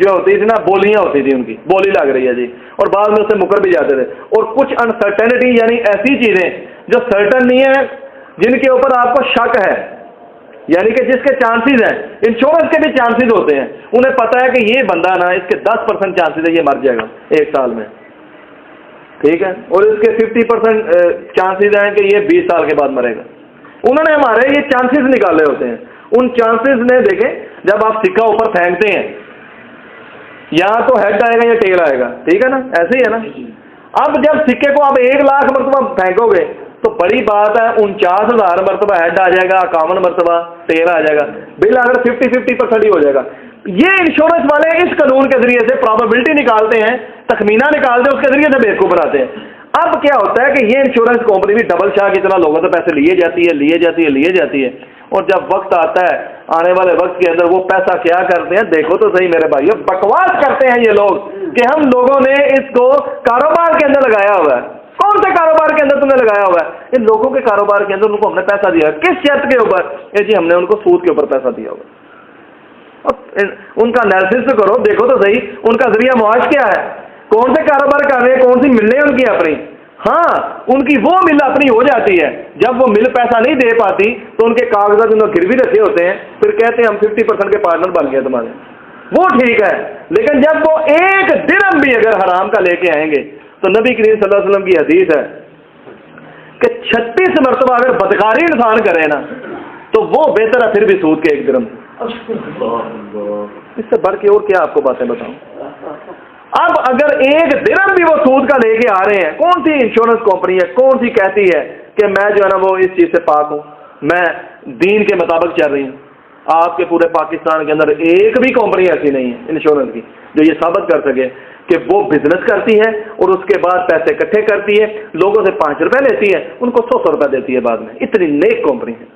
Speaker 1: جو ہوتی تھی نا بولیاں ہوتی تھی, ان کی بولی لگ رہی ہے جی, اور بعد میں اس سے مکر بھی جاتے تھے. اور کچھ انسرٹنٹی یعنی ایسی چیزیں جو سرٹن نہیں ہے, جن کے اوپر آپ کو شک ہے, یعنی کہ جس کے چانسز ہیں، انشورنس کے بھی چانسز ہوتے ہیں، انہیں پتا ہے کہ یہ بندہ نا اس کے 10% چانسز ہے یہ مر جائے گا 1 سال میں، ٹھیک ہے، اور اس کے 50% چانسز ہیں کہ یہ 20 سال کے بعد مرے گا. انہوں نے ہمارے یہ چانسز نکالے ہوتے ہیں. ان چانسز نے دیکھیں، جب آپ سکہ اوپر پھینکتے ہیں یا تو ہیڈ آئے گا یا ٹیل آئے گا، ٹھیک ہے نا، ایسے ہی ہے نا. اب جب سکے کو آپ 1 لاکھ مرتبہ پھینکو گے تو بڑی بات ہے 49,000 مرتبہ ہیڈ آ جائے گا، 51 مرتبہ ٹیل آ جائے گا، بل اگر 50% ہی ہو جائے گا. یہ انشورنس والے اس قانون کے ذریعے سے پرابیبلٹی نکالتے ہیں، تخمینہ نکالتے ہیں، اس کے ذریعے سے بیوقوف بناتے ہیں. اب کیا ہوتا ہے کہ یہ انشورنس کمپنی بھی ڈبل شاہ کی طرح لوگوں سے پیسے لیے جاتی ہے، اور جب وقت آتا ہے آنے والے وقت کے اندر وہ پیسہ کیا کرتے ہیں دیکھو تو صحیح میرے بھائیو، بکواس کرتے ہیں یہ لوگ کہ ہم لوگوں نے اس کو کاروبار کے اندر لگایا ہوا ہے. کون سے کاروبار کے اندر تم نے لگایا ہوا ہے؟ ان لوگوں کے کاروبار کے اندر ان کو ہم نے پیسہ دیا. کس شرط کے اوپر؟ جی ہم نے ان کو سود کے اوپر پیسہ دیا ہوا. ان کا انالیسس تو کرو، دیکھو تو صحیح ان کا ذریعہ معاش کیا ہے، کون سے کاروبار کر رہے ہیں، کون سی ملیں ان کی اپنی. ہاں ان کی وہ مل اپنی ہو جاتی ہے، جب وہ مل پیسہ نہیں دے پاتی تو ان کے کاغذات انہوں نے گروی رکھے ہوتے ہیں، پھر کہتے ہیں ہم 50% کے پارٹنر بن گئے تمہارے. وہ ٹھیک ہے، لیکن جب وہ 1 درہم بھی اگر حرام کا لے کے آئیں گے تو نبی کریم صلی اللہ علیہ وسلم کی حدیث ہے کہ 36 مرتبہ اگر بدکاری انسان کرے نا تو وہ بہتر ہے پھر بھی سود کے 1 درہم. اس سے بڑھ کے اور کیا آپ کو باتیں بتاؤں. اب اگر 1 درہم بھی وہ سود کا لے کے آ رہے ہیں، کون سی انشورنس کمپنی ہے، کون سی کہتی ہے کہ میں جو ہے نا وہ اس چیز سے پاک ہوں، میں دین کے مطابق چل رہی ہوں؟ آپ کے پورے پاکستان کے اندر ایک بھی کمپنی ایسی نہیں ہے انشورنس کی جو یہ ثابت کر سکے کہ وہ بزنس کرتی ہے اور اس کے بعد پیسے اکٹھے کرتی ہے، لوگوں سے 5 روپے لیتی ہے، ان کو 100 روپے دیتی ہے بعد میں. اتنی نیک کمپنی ہے،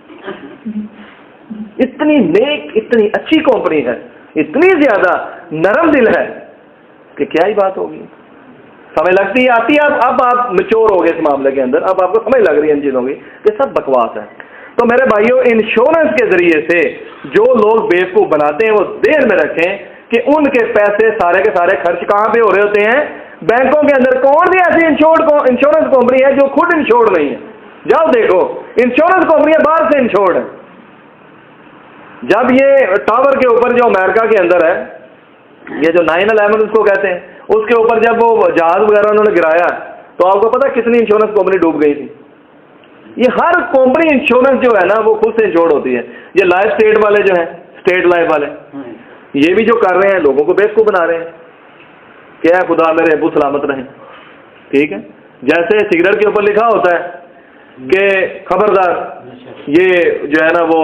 Speaker 1: اتنی نیک، اتنی اچھی کمپنی ہے، اتنی زیادہ نرم دل ہے کہ کیا ہی بات ہوگی. سمجھ لگتی ہے آتی ہے. اب آپ میچور ہو گئے اس معاملے کے اندر، اب آپ کو سمجھ لگ رہی ہے ان چیزوں کی کہ سب بکواس ہے. تو میرے بھائیوں، انشورنس کے ذریعے سے جو لوگ بیوقوف بناتے ہیں وہ ذہن میں رکھیں کہ ان کے پیسے سارے کے سارے خرچ کہاں پہ ہو رہے ہوتے ہیں؟ بینکوں کے اندر. کون سی ایسی انشورنس کمپنی ہے جو خود انشورڈ نہیں ہے؟ جاؤ دیکھو، انشورنس کمپنیاں باہر سے انشورڈ ہیں. جب یہ ٹاور کے اوپر جو امریکہ کے اندر ہے، یہ جو 9/11 اس کو کہتے ہیں، اس کے اوپر جب وہ جہاز وغیرہ انہوں نے گرایا تو آپ کو پتا کتنی انشورنس کمپنی ڈوب گئی تھی؟ یہ ہر کمپنی انشورنس جو ہے نا وہ خود سے انشورڈ ہوتی ہے. یہ لائف اسٹیٹ والے جو ہیں، اسٹیٹ لائف والے، یہ بھی جو کر رہے ہیں لوگوں کو بیوقوف بنا رہے ہیں کہ اے خدا میرے ابو سلامت رہیں. ٹھیک ہے، جیسے سگریٹ کے اوپر لکھا ہوتا ہے کہ خبردار یہ جو ہے نا وہ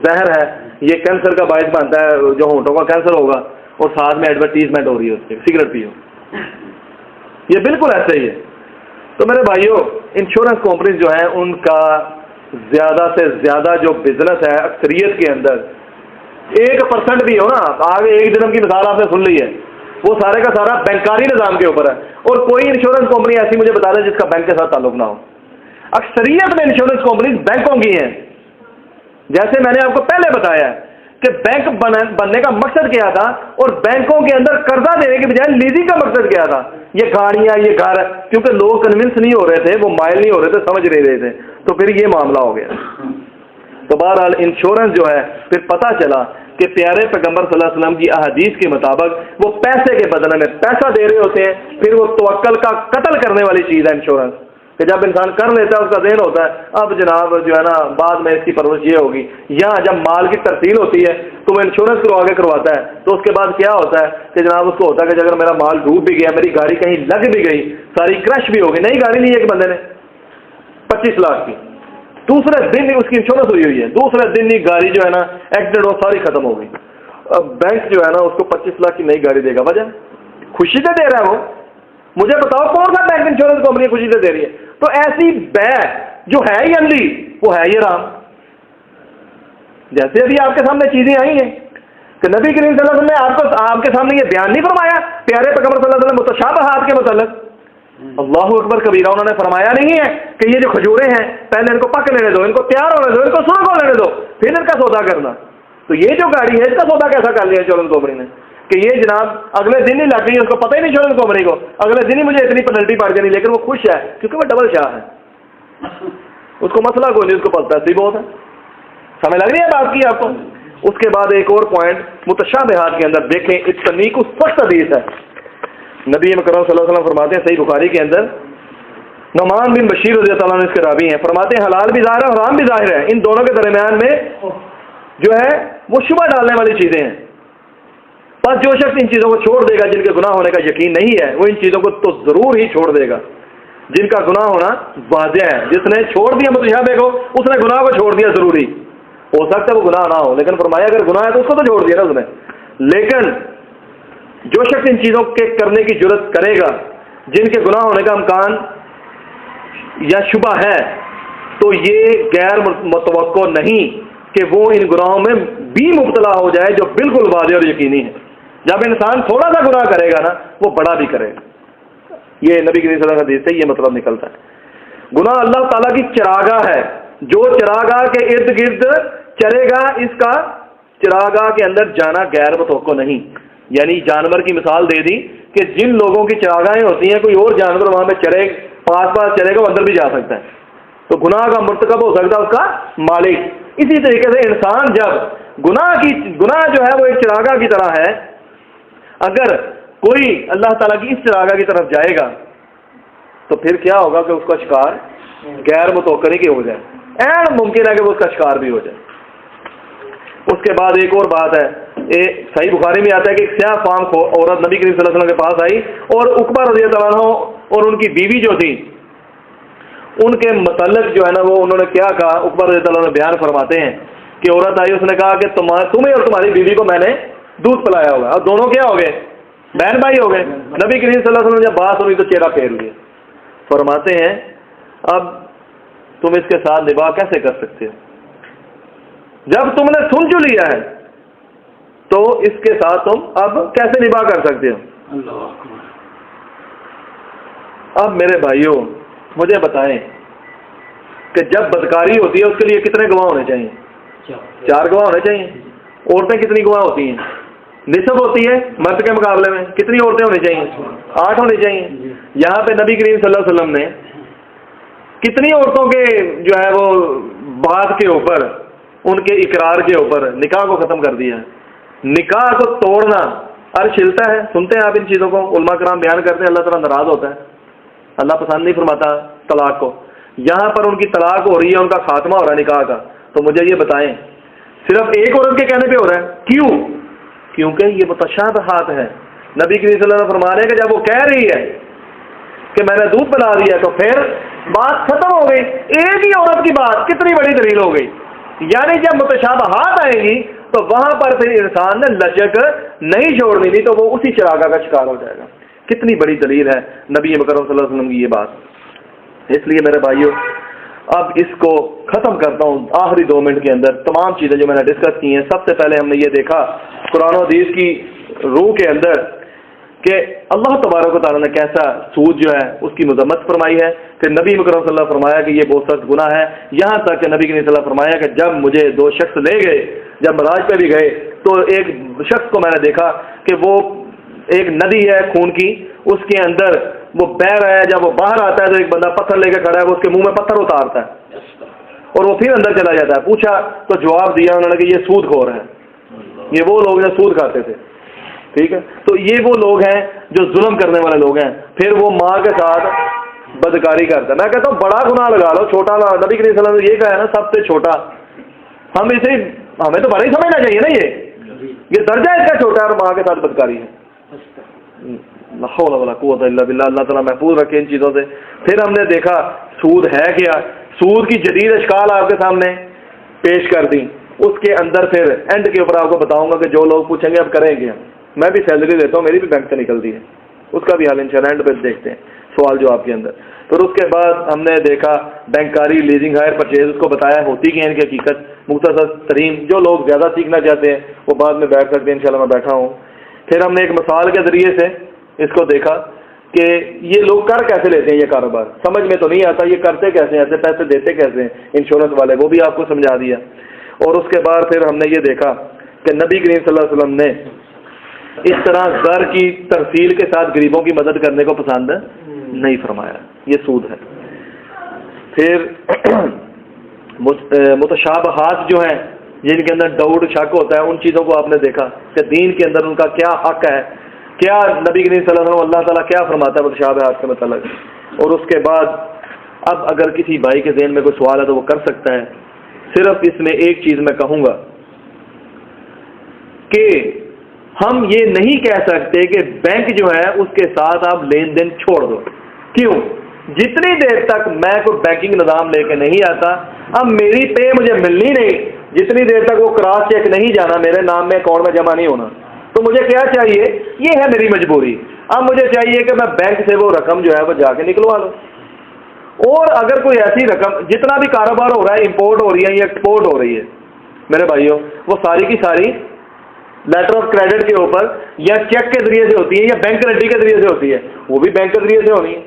Speaker 1: زہر ہے، یہ کینسر کا باعث بنتا ہے، جو ہونٹوں کا کینسر ہوگا، اور ساتھ میں ایڈورٹیزمنٹ ہو رہی ہے اس کی، سگریٹ پیو. یہ بالکل ایسا ہی ہے. تو میرے بھائیوں، انشورنس کمپنیز جو ہیں ان کا زیادہ سے زیادہ جو بزنس ہے اکثریت کے اندر 1% بھی ہو نا، آگے 1 درہم کی مثال آپ نے سن لی ہے، وہ سارے کا سارا بینکاری نظام کے اوپر ہے. اور کوئی انشورنس کمپنی ایسی مجھے بتا دیں جس کا بینک کے ساتھ تعلق نہ ہو. اکثریت میں انشورنس کمپنیز بینکوں کی ہیں. جیسے میں نے آپ کو پہلے بتایا کہ بینک بننے کا مقصد کیا تھا، اور بینکوں کے اندر قرضہ دینے کے بجائے لیزنگ کا مقصد کیا تھا. یہ گاڑیاں، یہ گھر، کیونکہ لوگ کنونس نہیں ہو رہے تھے، وہ مائل نہیں ہو رہے تھے، سمجھ نہیں رہے تھے، تو پھر یہ معاملہ ہو گیا. تو بہرحال انشورنس جو ہے پھر پتہ چلا کہ پیارے پیغمبر صلی اللہ علیہ وسلم کی احادیث کے مطابق وہ پیسے کے بدلے میں پیسہ دے رہے ہوتے ہیں. پھر وہ توکل کا قتل کرنے والی چیز ہے انشورنس، کہ جب انسان کر لیتا ہے اس کا ذہن ہوتا ہے اب جناب جو ہے نا بعد میں اس کی پرورش یہ ہوگی. یہاں جب مال کی ترسیل ہوتی ہے تو وہ انشورنس کرواتا ہے، تو اس کے بعد کیا ہوتا ہے کہ جناب اس کو ہوتا ہے کہ اگر میرا مال ڈوب بھی گیا، میری گاڑی کہیں لگ بھی گئی، ساری کرش بھی ہوگی، نئی گاڑی لی ایک بندے نے 25 لاکھ کی، دوسرے دن ہی اس کی انشورنس ہوئی ہے، دوسرے دن ہی گاڑی جو ہے نا ایکسیڈنٹ ہو ساری ختم ہو گئی. اب بینک جو ہے نا اس کو 25 لاکھ کی نئی گاڑی دے گا، وجہ خوشی سے دے رہا ہے. وہ مجھے بتاؤ کون سا بینک انشورنس کمپنی خوشی سے دے رہی ہے؟ تو ایسی بے جو ہے ہی عملی وہ ہے یہ رام. جیسے ابھی آپ کے سامنے چیزیں آئی ہیں کہ نبی کریم صلی اللہ علیہ وسلم نے آپ کے سامنے یہ بیان نہیں فرمایا پیارے پیغمبر صلی اللہ علیہ وسلم متشابہات کے متعلق. اللہ اکبر کبیرہ، انہوں نے فرمایا نہیں ہے کہ یہ جو کھجوریں ہیں پہلے ان کو پک لینے دو، ان کو تیار ہونے دو، ان کو سرخ ہو لینے دو، پھر ان کا سودا کرنا. تو یہ جو گاڑی ہے اس کا سودا کیسا کر لیا انشورنس کمپنی نے کہ یہ جناب اگلے دن ہی لگ گئی، اس کو پتہ ہی نہیں انشورنس کمپنی کو، اگلے دن ہی مجھے اتنی پینلٹی پڑ گئی، لیکن وہ خوش ہے کیونکہ وہ ڈبل شاہ ہے، اس کو مسئلہ کوئی نہیں، اس کو پتہ ہے بہت ہے. سمجھ لگ رہی ہے بات کی آپ کو؟ اس کے بعد ایک اور پوائنٹ متشابہات کے اندر دیکھیں، اتنی کو سخت حدیث ہے، نبی مکرم صلی اللہ علیہ وسلم فرماتے ہیں صحیح بخاری کے اندر، نعمان بن بشیر رضی اللہ عنہ اس کے راوی ہیں، فرماتے ہیں حلال بھی ظاہر ہے حرام بھی ظاہر ہے، ان دونوں کے درمیان میں جو ہے وہ شبہ ڈالنے والی چیزیں ہیں، بس جو شخص ان چیزوں کو چھوڑ دے گا جن کے گناہ ہونے کا یقین نہیں ہے، وہ ان چیزوں کو تو ضرور ہی چھوڑ دے گا جن کا گناہ ہونا واضح ہے۔ جس نے چھوڑ دیا متشابہ کو، اس نے گناہ کو چھوڑ دیا، ضروری ہو سکتا ہے وہ گناہ نہ ہو، لیکن فرمایا اگر گناہ ہے تو اس کو تو چھوڑ دیا نا اس نے۔ لیکن جو شخص ان چیزوں کے کرنے کی جرت کرے گا جن کے گناہ ہونے کا امکان یا شبہ ہے، تو یہ غیر متوقع نہیں کہ وہ ان گناہوں میں بھی مبتلا ہو جائے جو بالکل واضح اور یقینی ہے۔ جب انسان تھوڑا سا گناہ کرے گا نا، وہ بڑا بھی کرے گا۔ یہ نبی کریم صلی اللہ علیہ وسلم سے یہ مطلب نکلتا ہے۔ گناہ اللہ تعالیٰ کی چراگاہ ہے، جو چراگاہ کے ارد گرد چلے گا اس کا چراگاہ کے اندر جانا غیر متوقع نہیں۔ یعنی جانور کی مثال دے دی کہ جن لوگوں کی چراگاہیں ہوتی ہیں، کوئی اور جانور وہاں پہ چلے پاس چلے گا، وہ اندر بھی جا سکتا ہے، تو گناہ کا مرتکب ہو سکتا ہے اس کا مالک۔ اسی طریقے سے انسان جب گناہ جو ہے وہ ایک چراگاہ کی طرح ہے، اگر کوئی اللہ تعالیٰ کی اس چراگاہ کی طرف جائے گا تو پھر کیا ہوگا کہ اس کا شکار غیر متوقع نہیں کہ ہو جائے، این ممکن ہے کہ وہ اس کا شکار بھی ہو جائے۔ اس کے بعد ایک اور بات ہے، صحیح بخاری میں آتا ہے کہ ایک سیاہ فام عورت نبی کریم صلی اللہ علیہ وسلم کے پاس آئی، اور عقبہ رضی اللہ عنہ اور ان کی بیوی جو تھی ان کے متعلق جو ہے نا وہ انہوں نے کیا کہا، عقبہ رضی اللہ عنہ بیان فرماتے ہیں کہ عورت آئی، اس نے کہا کہ تمہیں اور تمہاری بیوی کو میں نے دودھ پلایا ہوگا، اور دونوں کیا ہو گئے، بہن بھائی ہو گئے۔ نبی کریم صلی اللہ علیہ وسلم جب بات سنی تو چہرہ پھیر لیے، فرماتے ہیں اب تم اس کے ساتھ نباہ کیسے کر سکتے ہو؟ جب تم نے سن جو لیا ہے تو اس کے ساتھ تم اب کیسے نباہ کر سکتے ہو؟ اب میرے بھائیوں مجھے بتائیں کہ جب بدکاری ہوتی ہے اس کے لیے کتنے گواہ ہونے چاہیے؟ 4 گواہ ہونے چاہیے۔ عورتیں کتنی گواہ ہوتی ہیں؟ نصف ہوتی ہے مرد کے مقابلے میں، کتنی عورتیں ہونی چاہیے؟ 8 ہونی چاہیے۔ یہاں پہ نبی کریم صلی اللہ علیہ وسلم نے کتنی عورتوں کے جو ہے وہ بات کے اوپر، ان کے اقرار کے اوپر نکاح کو ختم کر دیا ہے۔ نکاح کو توڑنا عرش ہلتا ہے، سنتے ہیں آپ ان چیزوں کو، علماء کرام بیان کرتے ہیں اللہ تعالیٰ ناراض ہوتا ہے، اللہ پسند نہیں فرماتا طلاق کو۔ یہاں پر ان کی طلاق ہو رہی ہے، ان کا خاتمہ ہو رہا ہے نکاح کا، تو مجھے یہ بتائیں صرف ایک عورت کے کہنے پہ ہو رہا ہے، کیوں؟ کیونکہ یہ متشابہات ہے۔ نبی کریم صلی اللہ علیہ وسلم فرما رہے ہیں کہ جب وہ کہہ رہی ہے کہ میں نے دودھ پلا دیا تو پھر بات ختم ہو گئی، ایک ہی عورت کی بات کتنی بڑی دلیل ہو گئی۔ یعنی جب متشابہات آئیں گی تو وہاں پر پھر انسان نے لچک نہیں چھوڑنی تھی، تو وہ اسی چراگاہ کا شکار ہو جائے گا۔ کتنی بڑی دلیل ہے نبی مکرم صلی اللہ علیہ وسلم کی یہ بات۔ اس لیے میرے بھائیوں اب اس کو ختم کرتا ہوں آخری 2 منٹ کے اندر۔ تمام چیزیں جو میں نے ڈسکس کی ہیں، سب سے پہلے ہم نے یہ دیکھا قرآن و حدیث کی روح کے اندر کہ اللہ تبارک و تعالیٰ نے کیسا سود جو ہے اس کی مذمت فرمائی ہے، پھر نبی مکرم صلی اللہ علیہ وسلم فرمایا کہ یہ بہت سخت گناہ ہے، یہاں تک کہ نبی کریم صلی اللہ علیہ وسلم فرمایا کہ جب مجھے 2 شخص لے گئے، جب معراج پہ بھی گئے تو ایک شخص کو میں نے دیکھا کہ وہ ایک ندی ہے خون کی، اس کے اندر وہ بہہ رہا ہے، جب وہ باہر آتا ہے تو ایک بندہ پتھر لے کے کھڑا ہے، وہ اس کے منہ میں پتھر اتارتا ہے اور وہ پھر اندر چلا جاتا ہے۔ پوچھا تو جواب دیا انہوں نے کہ یہ سود خور ہے، یہ وہ لوگ جو سود کھاتے تھے، ٹھیک ہے۔ تو یہ وہ لوگ ہیں جو ظلم کرنے والے لوگ ہیں، پھر وہ ماں کے ساتھ بدکاری کرتا ہے۔ میں کہتا ہوں بڑا گناہ لگا لو، چھوٹا نہ، نبی کریم صلی اللہ علیہ وسلم نے یہ کہا ہے نا سب سے چھوٹا، ہمیں تو بڑا ہی سمجھنا چاہیے نا، یہ درجہ اس کا چھوٹا ہے اور ماں کے ساتھ بدکاری ہے۔ لا حول ولا قوت الا باللہ، اللہ تعالیٰ محفوظ رکھے ان چیزوں سے۔ پھر ہم نے دیکھا سود ہے کیا، سود کی جدید اشکال آپ کے سامنے پیش کر دی۔ اس کے اندر پھر اینڈ کے اوپر آپ کو بتاؤں گا کہ جو لوگ پوچھیں گے اب کریں گے، میں بھی سیلری دیتا ہوں، میری بھی بینک سے نکلتی ہے، اس کا بھی حال انشاءاللہ اینڈ پہ دیکھتے ہیں سوال جواب کے اندر۔ پھر اس کے بعد ہم نے دیکھا بینکاری، لیزنگ، ہائر پرچیز، اس کو بتایا ہوتی کیا ان کی حقیقت، مختصر ترین۔ جو لوگ زیادہ سیکھنا چاہتے ہیں وہ بعد میں بیٹھ سکتے ہیں، انشاءاللہ میں بیٹھا ہوں۔ پھر ہم نے ایک مثال کے ذریعے سے اس کو دیکھا کہ یہ لوگ کر کیسے لیتے ہیں یہ کاروبار، سمجھ میں تو نہیں آتا یہ کرتے کیسے ہیں، ایسے پیسے دیتے کیسے ہیں انشورنس والے، وہ بھی آپ کو سمجھا دیا۔ اور اس کے بعد پھر ہم نے یہ دیکھا کہ نبی کریم صلی اللہ علیہ وسلم نے اس طرح زر کی ترسیل کے ساتھ غریبوں کی مدد کرنے کو پسند نہیں فرمایا، یہ سود ہے۔ پھر متشابہات جو ہیں جن کے اندر ڈاؤٹ شک ہوتا ہے، ان چیزوں کو آپ نے دیکھا کہ دین کے اندر ان کا کیا حق ہے، کیا نبی کریم صلی اللہ علیہ وسلم اللہ تعالیٰ کیا فرماتا ہے متشابہات کے متعلق. اور اس کے بعد اب اگر کسی بھائی کے ذہن میں کوئی سوال ہے تو وہ کر سکتا ہے. صرف اس میں ایک چیز میں کہوں گا کہ ہم یہ نہیں کہہ سکتے کہ بینک جو ہے اس کے ساتھ آپ لین دین چھوڑ دو. کیوں؟ جتنی دیر تک میں کوئی بینکنگ نظام لے کے نہیں آتا، اب میری پے مجھے ملنی نہیں، جتنی دیر تک وہ کراس چیک نہیں جانا، میرے نام میں اکاؤنٹ میں جمع نہیں ہونا، تو مجھے کیا چاہیے؟ یہ ہے میری مجبوری. اب مجھے چاہیے کہ میں بینک سے وہ رقم جو ہے وہ جا کے نکلوا لوں. اور اگر کوئی ایسی رقم، جتنا بھی کاروبار ہو رہا ہے، امپورٹ ہو رہی ہے یا ایکسپورٹ ہو رہی ہے میرے بھائیوں، وہ ساری کی ساری لیٹر آف کریڈٹ کے اوپر یا چیک کے ذریعے سے ہوتی ہے یا بینک گارنٹی کے ذریعے سے ہوتی ہے، وہ بھی بینک کے ذریعے سے ہونی ہے.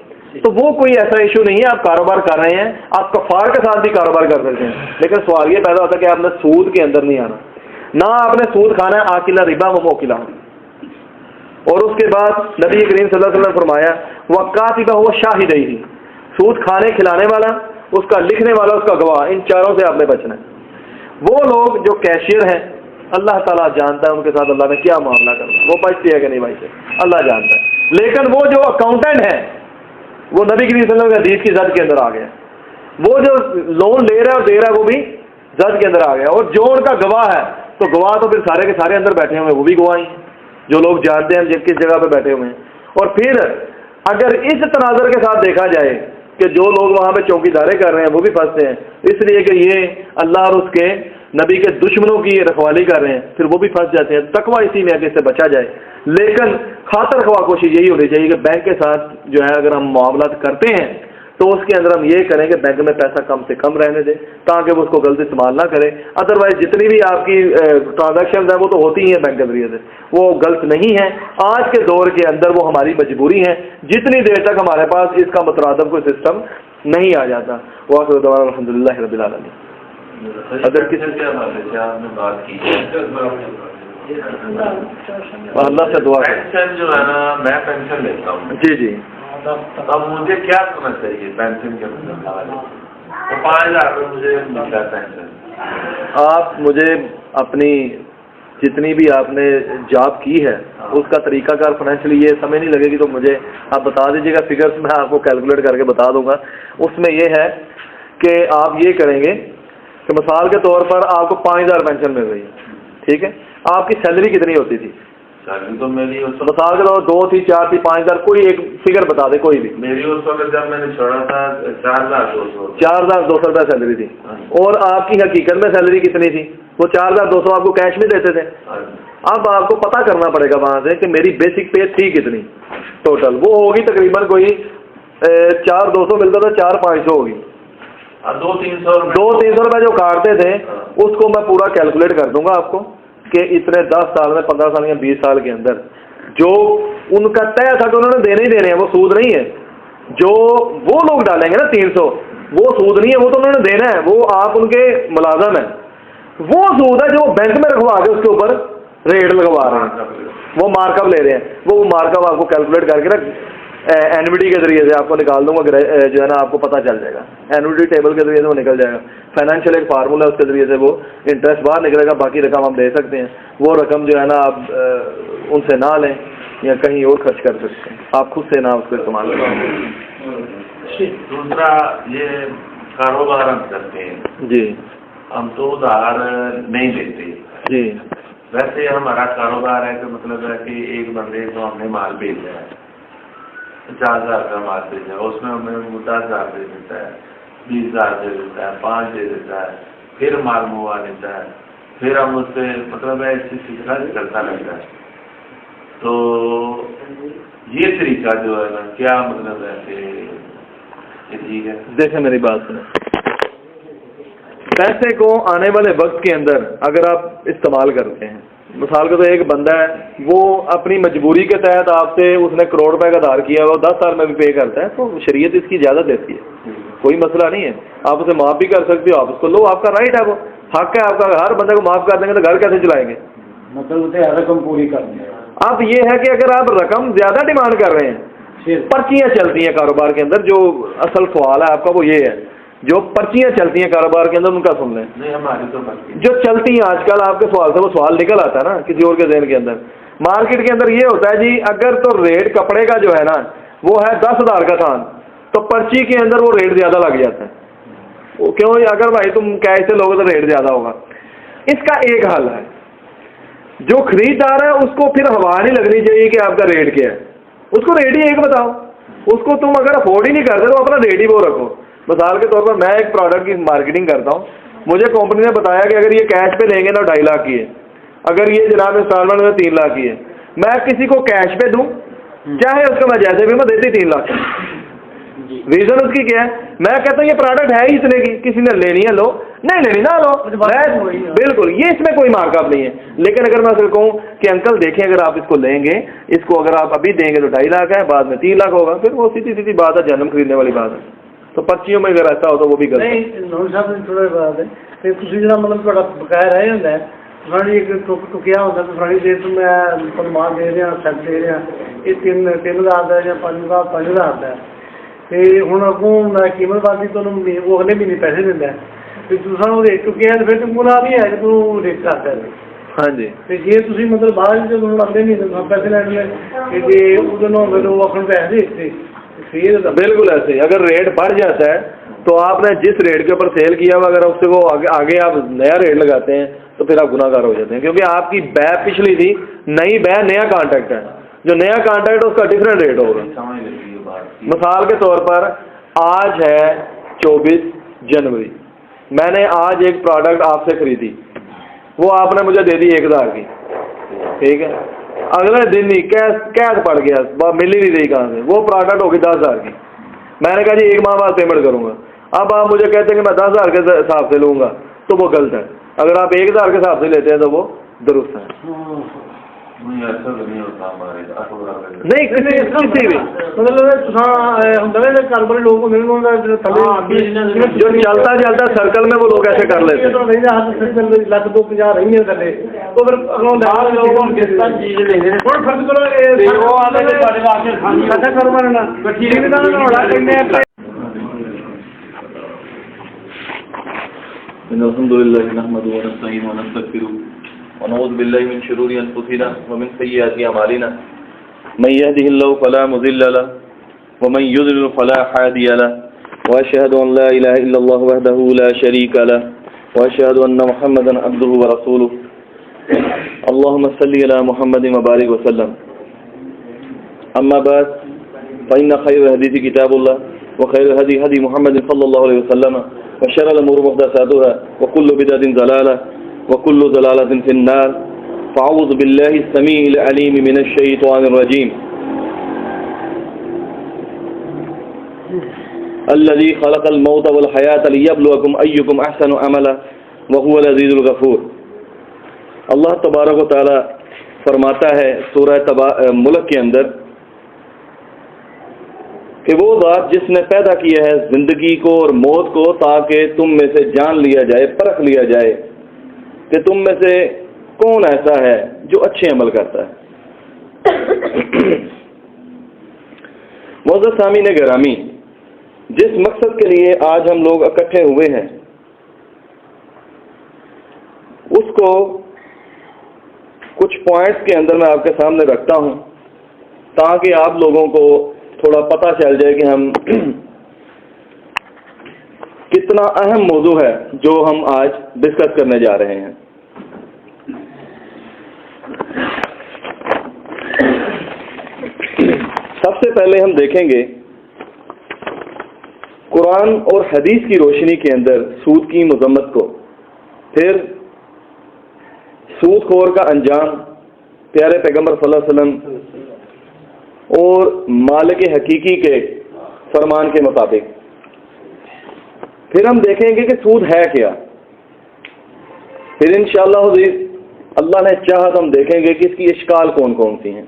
Speaker 1: تو وہ کوئی ایسا ایشو نہیں ہے. آپ کاروبار کر رہے ہیں، آپ کفار کے ساتھ بھی کاروبار کر سکتے ہیں، لیکن سوال یہ پیدا ہوتا ہے کہ آپ نے سود کے اندر نہیں آنا، نہ آپ نے سود کھانا ہے. آکلہ ربا و موکلہ. اور اس کے بعد نبی کریم صلی اللہ علیہ وسلم نے فرمایا وَقَاتِبَهُ وَشَاهِدَيْهِ، سود کھانے کھلانے والا، اس کا لکھنے والا، اس کا گواہ، ان چاروں سے آپ نے بچنا ہے. وہ لوگ جو کیشیئر ہیں، اللہ تعالیٰ جانتا ہے ان کے ساتھ اللہ نے کیا معاملہ کرنا، وہ بچتے ہیں کہ نہیں بچتے، اللہ جانتا ہے. لیکن وہ جو اکاؤنٹنٹ ہیں، وہ نبی کریم صلی اللہ علیہ وسلم کے حدیث کی زد کے اندر آ گیا. وہ جو لون لے رہا ہے اور دے رہا ہے وہ بھی زد کے اندر آ گیا. اور جو ان کا گواہ ہے، تو گواہ تو پھر سارے کے سارے اندر بیٹھے ہوئے ہیں، وہ بھی گواہ ہیں جو لوگ جانتے ہیں جن کس جگہ پہ بیٹھے ہوئے ہیں. اور پھر اگر اس تناظر کے ساتھ دیکھا جائے کہ جو لوگ وہاں پہ چوکی دارے کر رہے ہیں وہ بھی پھنستے ہیں، اس لیے کہ یہ اللہ اور اس کے نبی کے دشمنوں کی رکھوالی کر رہے ہیں، پھر وہ بھی پھنس جاتے ہیں. تقویٰ اسی میں ہے کہ اس سے بچا جائے. لیکن خاطر خواہ کوشش یہی ہونی چاہیے کہ بینک کے ساتھ جو ہے اگر ہم معاملات کرتے ہیں تو اس کے اندر ہم یہ کریں کہ بینک میں پیسہ کم سے کم رہنے دیں تاکہ وہ اس کو غلط استعمال نہ کرے. ادروائز جتنی بھی آپ کی ٹرانزیکشنز ہیں وہ تو ہوتی ہی ہیں بینک کے ذریعے سے، وہ غلط نہیں ہیں. آج کے دور کے اندر وہ ہماری مجبوری ہے جتنی دیر تک ہمارے پاس اس کا مترادف کوئی سسٹم نہیں آ جاتا. وآخر دعوانا الحمدللہ رب العالمین. اگر کسی سے
Speaker 2: آپ نے بات کی
Speaker 1: اللہ سے دعا
Speaker 2: پینشن جو ہے نا، میں پینشن لیتا ہوں.
Speaker 1: جی جی.
Speaker 2: اب مجھے کیا کرنا چاہیے پینشن کے مطلب؟ 5,000 میں مجھے ملتا ہے پینشن.
Speaker 1: آپ مجھے اپنی جتنی بھی آپ نے جاب کی ہے اس کا طریقہ کار فائنینشلی یہ سمجھ نہیں لگے گی تو مجھے آپ بتا دیجیے گا. فگرس میں آپ کو کیلکولیٹ کر کے بتا دوں گا. اس میں یہ ہے کہ آپ یہ کریں گے کہ مثال کے طور پر آپ کو 5,000 پینشن مل رہی ہے، ٹھیک ہے. آپ کی سیلری کتنی ہوتی تھی؟
Speaker 2: سیلری تو میری
Speaker 1: مثال کے طور 2 تھی، 4 تھی، 5,000، کوئی ایک فگر بتا دے کوئی بھی.
Speaker 2: میری اس وقت جب میں نے چھوڑا تھا 4,200
Speaker 1: روپے سیلری تھی. اور آپ کی حقیقت میں سیلری کتنی تھی؟ وہ 4,200 آپ کو کیش میں دیتے تھے. اب آپ کو پتہ کرنا پڑے گا وہاں سے کہ میری بیسک پے تھی کتنی ٹوٹل. وہ ہوگی تقریباً کوئی 4,200 ملتا تھا، 4,500 ہوگی. 200-300 روپے جو کاٹتے تھے اس کو میں پورا کیلکولیٹ کر دوں گا آپ کو کہ اتنے 10 سال میں، 15 سال یا 20 سال کے اندر جو ان کا طے تھا کہ انہوں نے دینے ہی دینے ہیں، وہ سود نہیں ہے. جو وہ لوگ ڈالیں گے نا 300، وہ سود نہیں ہے، وہ تو انہوں نے دینا ہے، وہ آپ ان کے ملازم ہیں. وہ سود ہے جو بینک میں رکھوا کے اس کے اوپر ریٹ لگوا رہے ہیں، وہ مارک اپ لے رہے ہیں. وہ مارک اپ آپ کو کیلکولیٹ کر کے نا اینوٹی کے ذریعے سے آپ کو نکال دوں گا، جو ہے نا آپ کو پتہ چل جائے گا. اینوٹی ٹیبل کے ذریعے سے وہ نکل جائے گا. فائنینشیل ایک فارمولا ہے، اس کے ذریعے سے وہ انٹرسٹ باہر نکلے گا. باقی رقم ہم دے سکتے ہیں. وہ رقم جو ہے نا آپ ان سے نہ لیں یا کہیں اور خرچ کر سکتے ہیں، آپ خود سے نہ اس کو استعمال کریں.
Speaker 2: دوسرا یہ کاروبار ہم کرتے ہیں
Speaker 1: جی،
Speaker 2: ہم تو ادھار نہیں لیتے.
Speaker 1: جی.
Speaker 2: ویسے ہمارا کاروبار ہے کہ مطلب ہے کہ ایک بندے کو ہم نے مال بھیجا ہے، 50,000 کا مال بھیجا ہے، اس میں ہمیں 10,000 دے دیتا ہے، 20,000 دے دیتا ہے، 5 دے دیتا ہے، پھر مال منگوا دیتا ہے، پھر ہم اس سے مطلب ہے ایسی سلسلہ کرتا رہتا ہے. تو یہ طریقہ جو ہے نا کیا مطلب ہے کہ یہ ٹھیک ہے؟
Speaker 1: دیکھیں میری بات سنیں، پیسے کو آنے والے وقت کے اندر اگر آپ استعمال کرتے ہیں، مثال کے تو ایک بندہ ہے وہ اپنی مجبوری کے تحت آپ سے اس نے کروڑ روپے کا ادھار کیا ہے، وہ 10 سال میں بھی پے کرتا ہے، تو شریعت اس کی اجازت دیتی ہے، کوئی مسئلہ نہیں ہے. آپ اسے معاف بھی کر سکتے ہو، آپ اس کو لو، آپ کا رائٹ ہے، وہ حق ہے آپ کا. ہر بندے کو معاف کر دیں گے تو گھر کیسے چلائیں گے؟
Speaker 3: مطلب رقم پوری کرنی ہے.
Speaker 1: اب یہ ہے کہ اگر آپ رقم زیادہ ڈیمانڈ کر رہے ہیں، پرچیاں چلتی ہیں کاروبار کے اندر. جو اصل سوال ہے آپ کا وہ یہ ہے، جو پرچیاں چلتی ہیں کاروبار کے اندر ان کا سن لیں.
Speaker 2: نہیں ہماری تو بچی
Speaker 1: جو چلتی ہیں آج کل آپ کے سوال سے وہ سوال نکل آتا ہے نا کسی اور کے ذہن کے اندر. مارکیٹ کے اندر یہ ہوتا ہے جی اگر تو ریٹ کپڑے کا جو ہے نا وہ ہے 10,000 کا تھان تو پرچی کے اندر وہ ریٹ زیادہ لگ جاتا ہے. کیوں؟ اگر بھائی تم کیش سے لوگے تو ریٹ زیادہ ہوگا. اس کا ایک حل ہے, جو خریدار ہے اس کو پھر ہوا نہیں لگنی چاہیے کہ آپ کا ریٹ کیا ہے, اس کو ریٹ ہی ایک بتاؤ. اس کو تم اگر افورڈ ہی نہیں کرتے تو اپنا ریٹ ہی وہ رکھو. مثال کے طور پر میں ایک پروڈکٹ کی مارکیٹنگ کرتا ہوں, مجھے کمپنی نے بتایا کہ اگر یہ کیش پہ لیں گے نا 2.5 لاکھ کی ہے, اگر یہ جناب انسٹالمنٹ میں 3 لاکھ کی ہے, میں کسی کو کیش پہ دوں چاہے اس کو میں جیسے بھی میں دیتی 3 لاکھ. ریزن اس کی کیا ہے؟ میں کہتا ہوں یہ پروڈکٹ ہے ہی اتنے کی, کسی نے لینی ہے لو, نہیں لینی نہ لو. بالکل یہ اس میں کوئی مارک اپ نہیں ہے. لیکن اگر میں اسے کہوں کہ انکل دیکھیں اگر آپ اس کو لیں گے, اس کو اگر آپ ابھی دیں گے تو 2.5 لاکھ ہے, بعد میں 3 لاکھ ہوگا, پھر وہ سیدھی بات ہے, جنم خریدنے والی بات ہے. تو پرچیوں میں اگر ایسا ہو تو وہ بھی غلط ہے.
Speaker 3: تھوڑا بات ہے کہ تھی جا مطلب بقایا رہ جاتا ہے فلانی ایک ٹکیا ہوتا تو فلانی دیر تو میں مال دے رہا سیٹ دے رہا یہ 3,000 کا یا 5,000 کا ہے. ہوں اگوں میں قیمت باقی تو وہ اگلے مہینے پیسے دینا ہے, دوسرا وہ ریٹ چکیا ہے پھر پورا نہیں ہے کہ تو ریٹ کرتا ہے.
Speaker 1: ہاں جی.
Speaker 3: جی تھی مطلب باہر اگلے مہینے پیسے لینے کہ جی وہ اپنے پیسے دیتے.
Speaker 1: بالکل ایسے ہی اگر ریٹ بڑھ جاتا ہے تو آپ نے جس ریٹ کے اوپر سیل کیا ہوا اگر اس سے وہ آگے آپ نیا ریٹ لگاتے ہیں تو پھر آپ گناہ گار ہو جاتے ہیں, کیونکہ آپ کی بے پچھلی تھی, نئی بے نیا کانٹریکٹ ہے, جو نیا کانٹریکٹ ہے اس کا ڈفرینٹ ریٹ ہوگا. مثال کے طور پر آج ہے 24 جنوری, میں نے آج ایک پروڈکٹ آپ سے خریدی, وہ آپ نے مجھے دے دی 1,000 کی, ٹھیک ہے. اگلے دن ہی قید پڑ گیا, مل ہی نہیں رہی کہاں سے, وہ پروڈکٹ ہوگی 10,000 کی. میں نے کہا جی 1 ماہ بعد پیمنٹ کروں گا. اب آپ مجھے کہتے ہیں کہ میں 10,000 کے حساب سے لوں گا تو وہ غلط ہے. اگر آپ 1,000 کے حساب سے لیتے ہیں تو وہ درست ہے. نہیں کسی بھی
Speaker 3: کاروباری لوگ
Speaker 1: جو چلتا چلتا سرکل میں وہ لوگ ایسے کر لیتے ہیں.
Speaker 3: لکھ 250 رہی تھلے تو
Speaker 1: الحمد لله نحمده ونستعينه ونستغفره ونعوذ بالله من شرور انفسنا ومن سيئات اعمالنا من يهده الله فلا مضل له ومن يضلل فلا هادي له واشهد ان لا اله الا الله وحده لا شريك له واشهد ان محمدا عبده ورسوله اللهم صل على محمد وبارك وسلم. اما بعد فان خير الحديث كتاب الله وخير الهدي هدي محمد صلى الله عليه وسلم وشر الأمور محدثاتها وكل بدعة ضلالة وكل ضلالة في النار. فأعوذ بالله السميع العليم من الشيطان الرجيم الذي خلق الموت والحياة ليبلوكم أيكم أحسن عملا وهو العزيز الغفور. اللہ تبارک و تعالی فرماتا ہے سورہ ملک کے اندر کہ وہ ذات جس نے پیدا کیا ہے زندگی کو اور موت کو تاکہ تم میں سے جان لیا جائے, پرکھ لیا جائے کہ تم میں سے کون ایسا ہے جو اچھے عمل کرتا ہے. معزز سامعین گرامی, جس مقصد کے لیے آج ہم لوگ اکٹھے ہوئے ہیں اس کو کچھ پوائنٹس کے اندر میں آپ کے سامنے رکھتا ہوں تاکہ آپ لوگوں کو تھوڑا پتہ چل جائے کہ ہم کتنا اہم موضوع ہے جو ہم آج ڈسکس کرنے جا رہے ہیں. سب سے پہلے ہم دیکھیں گے قرآن اور حدیث کی روشنی کے اندر سود کی مذمت کو, پھر سود خور کا انجام پیارے پیغمبر صلی اللہ علیہ وسلم اور مالک حقیقی کے فرمان کے مطابق, پھر ہم دیکھیں گے کہ سود ہے کیا, پھر انشاءاللہ اللہ نے چاہا تو ہم دیکھیں گے کہ اس کی اشکال کون کون سی ہیں.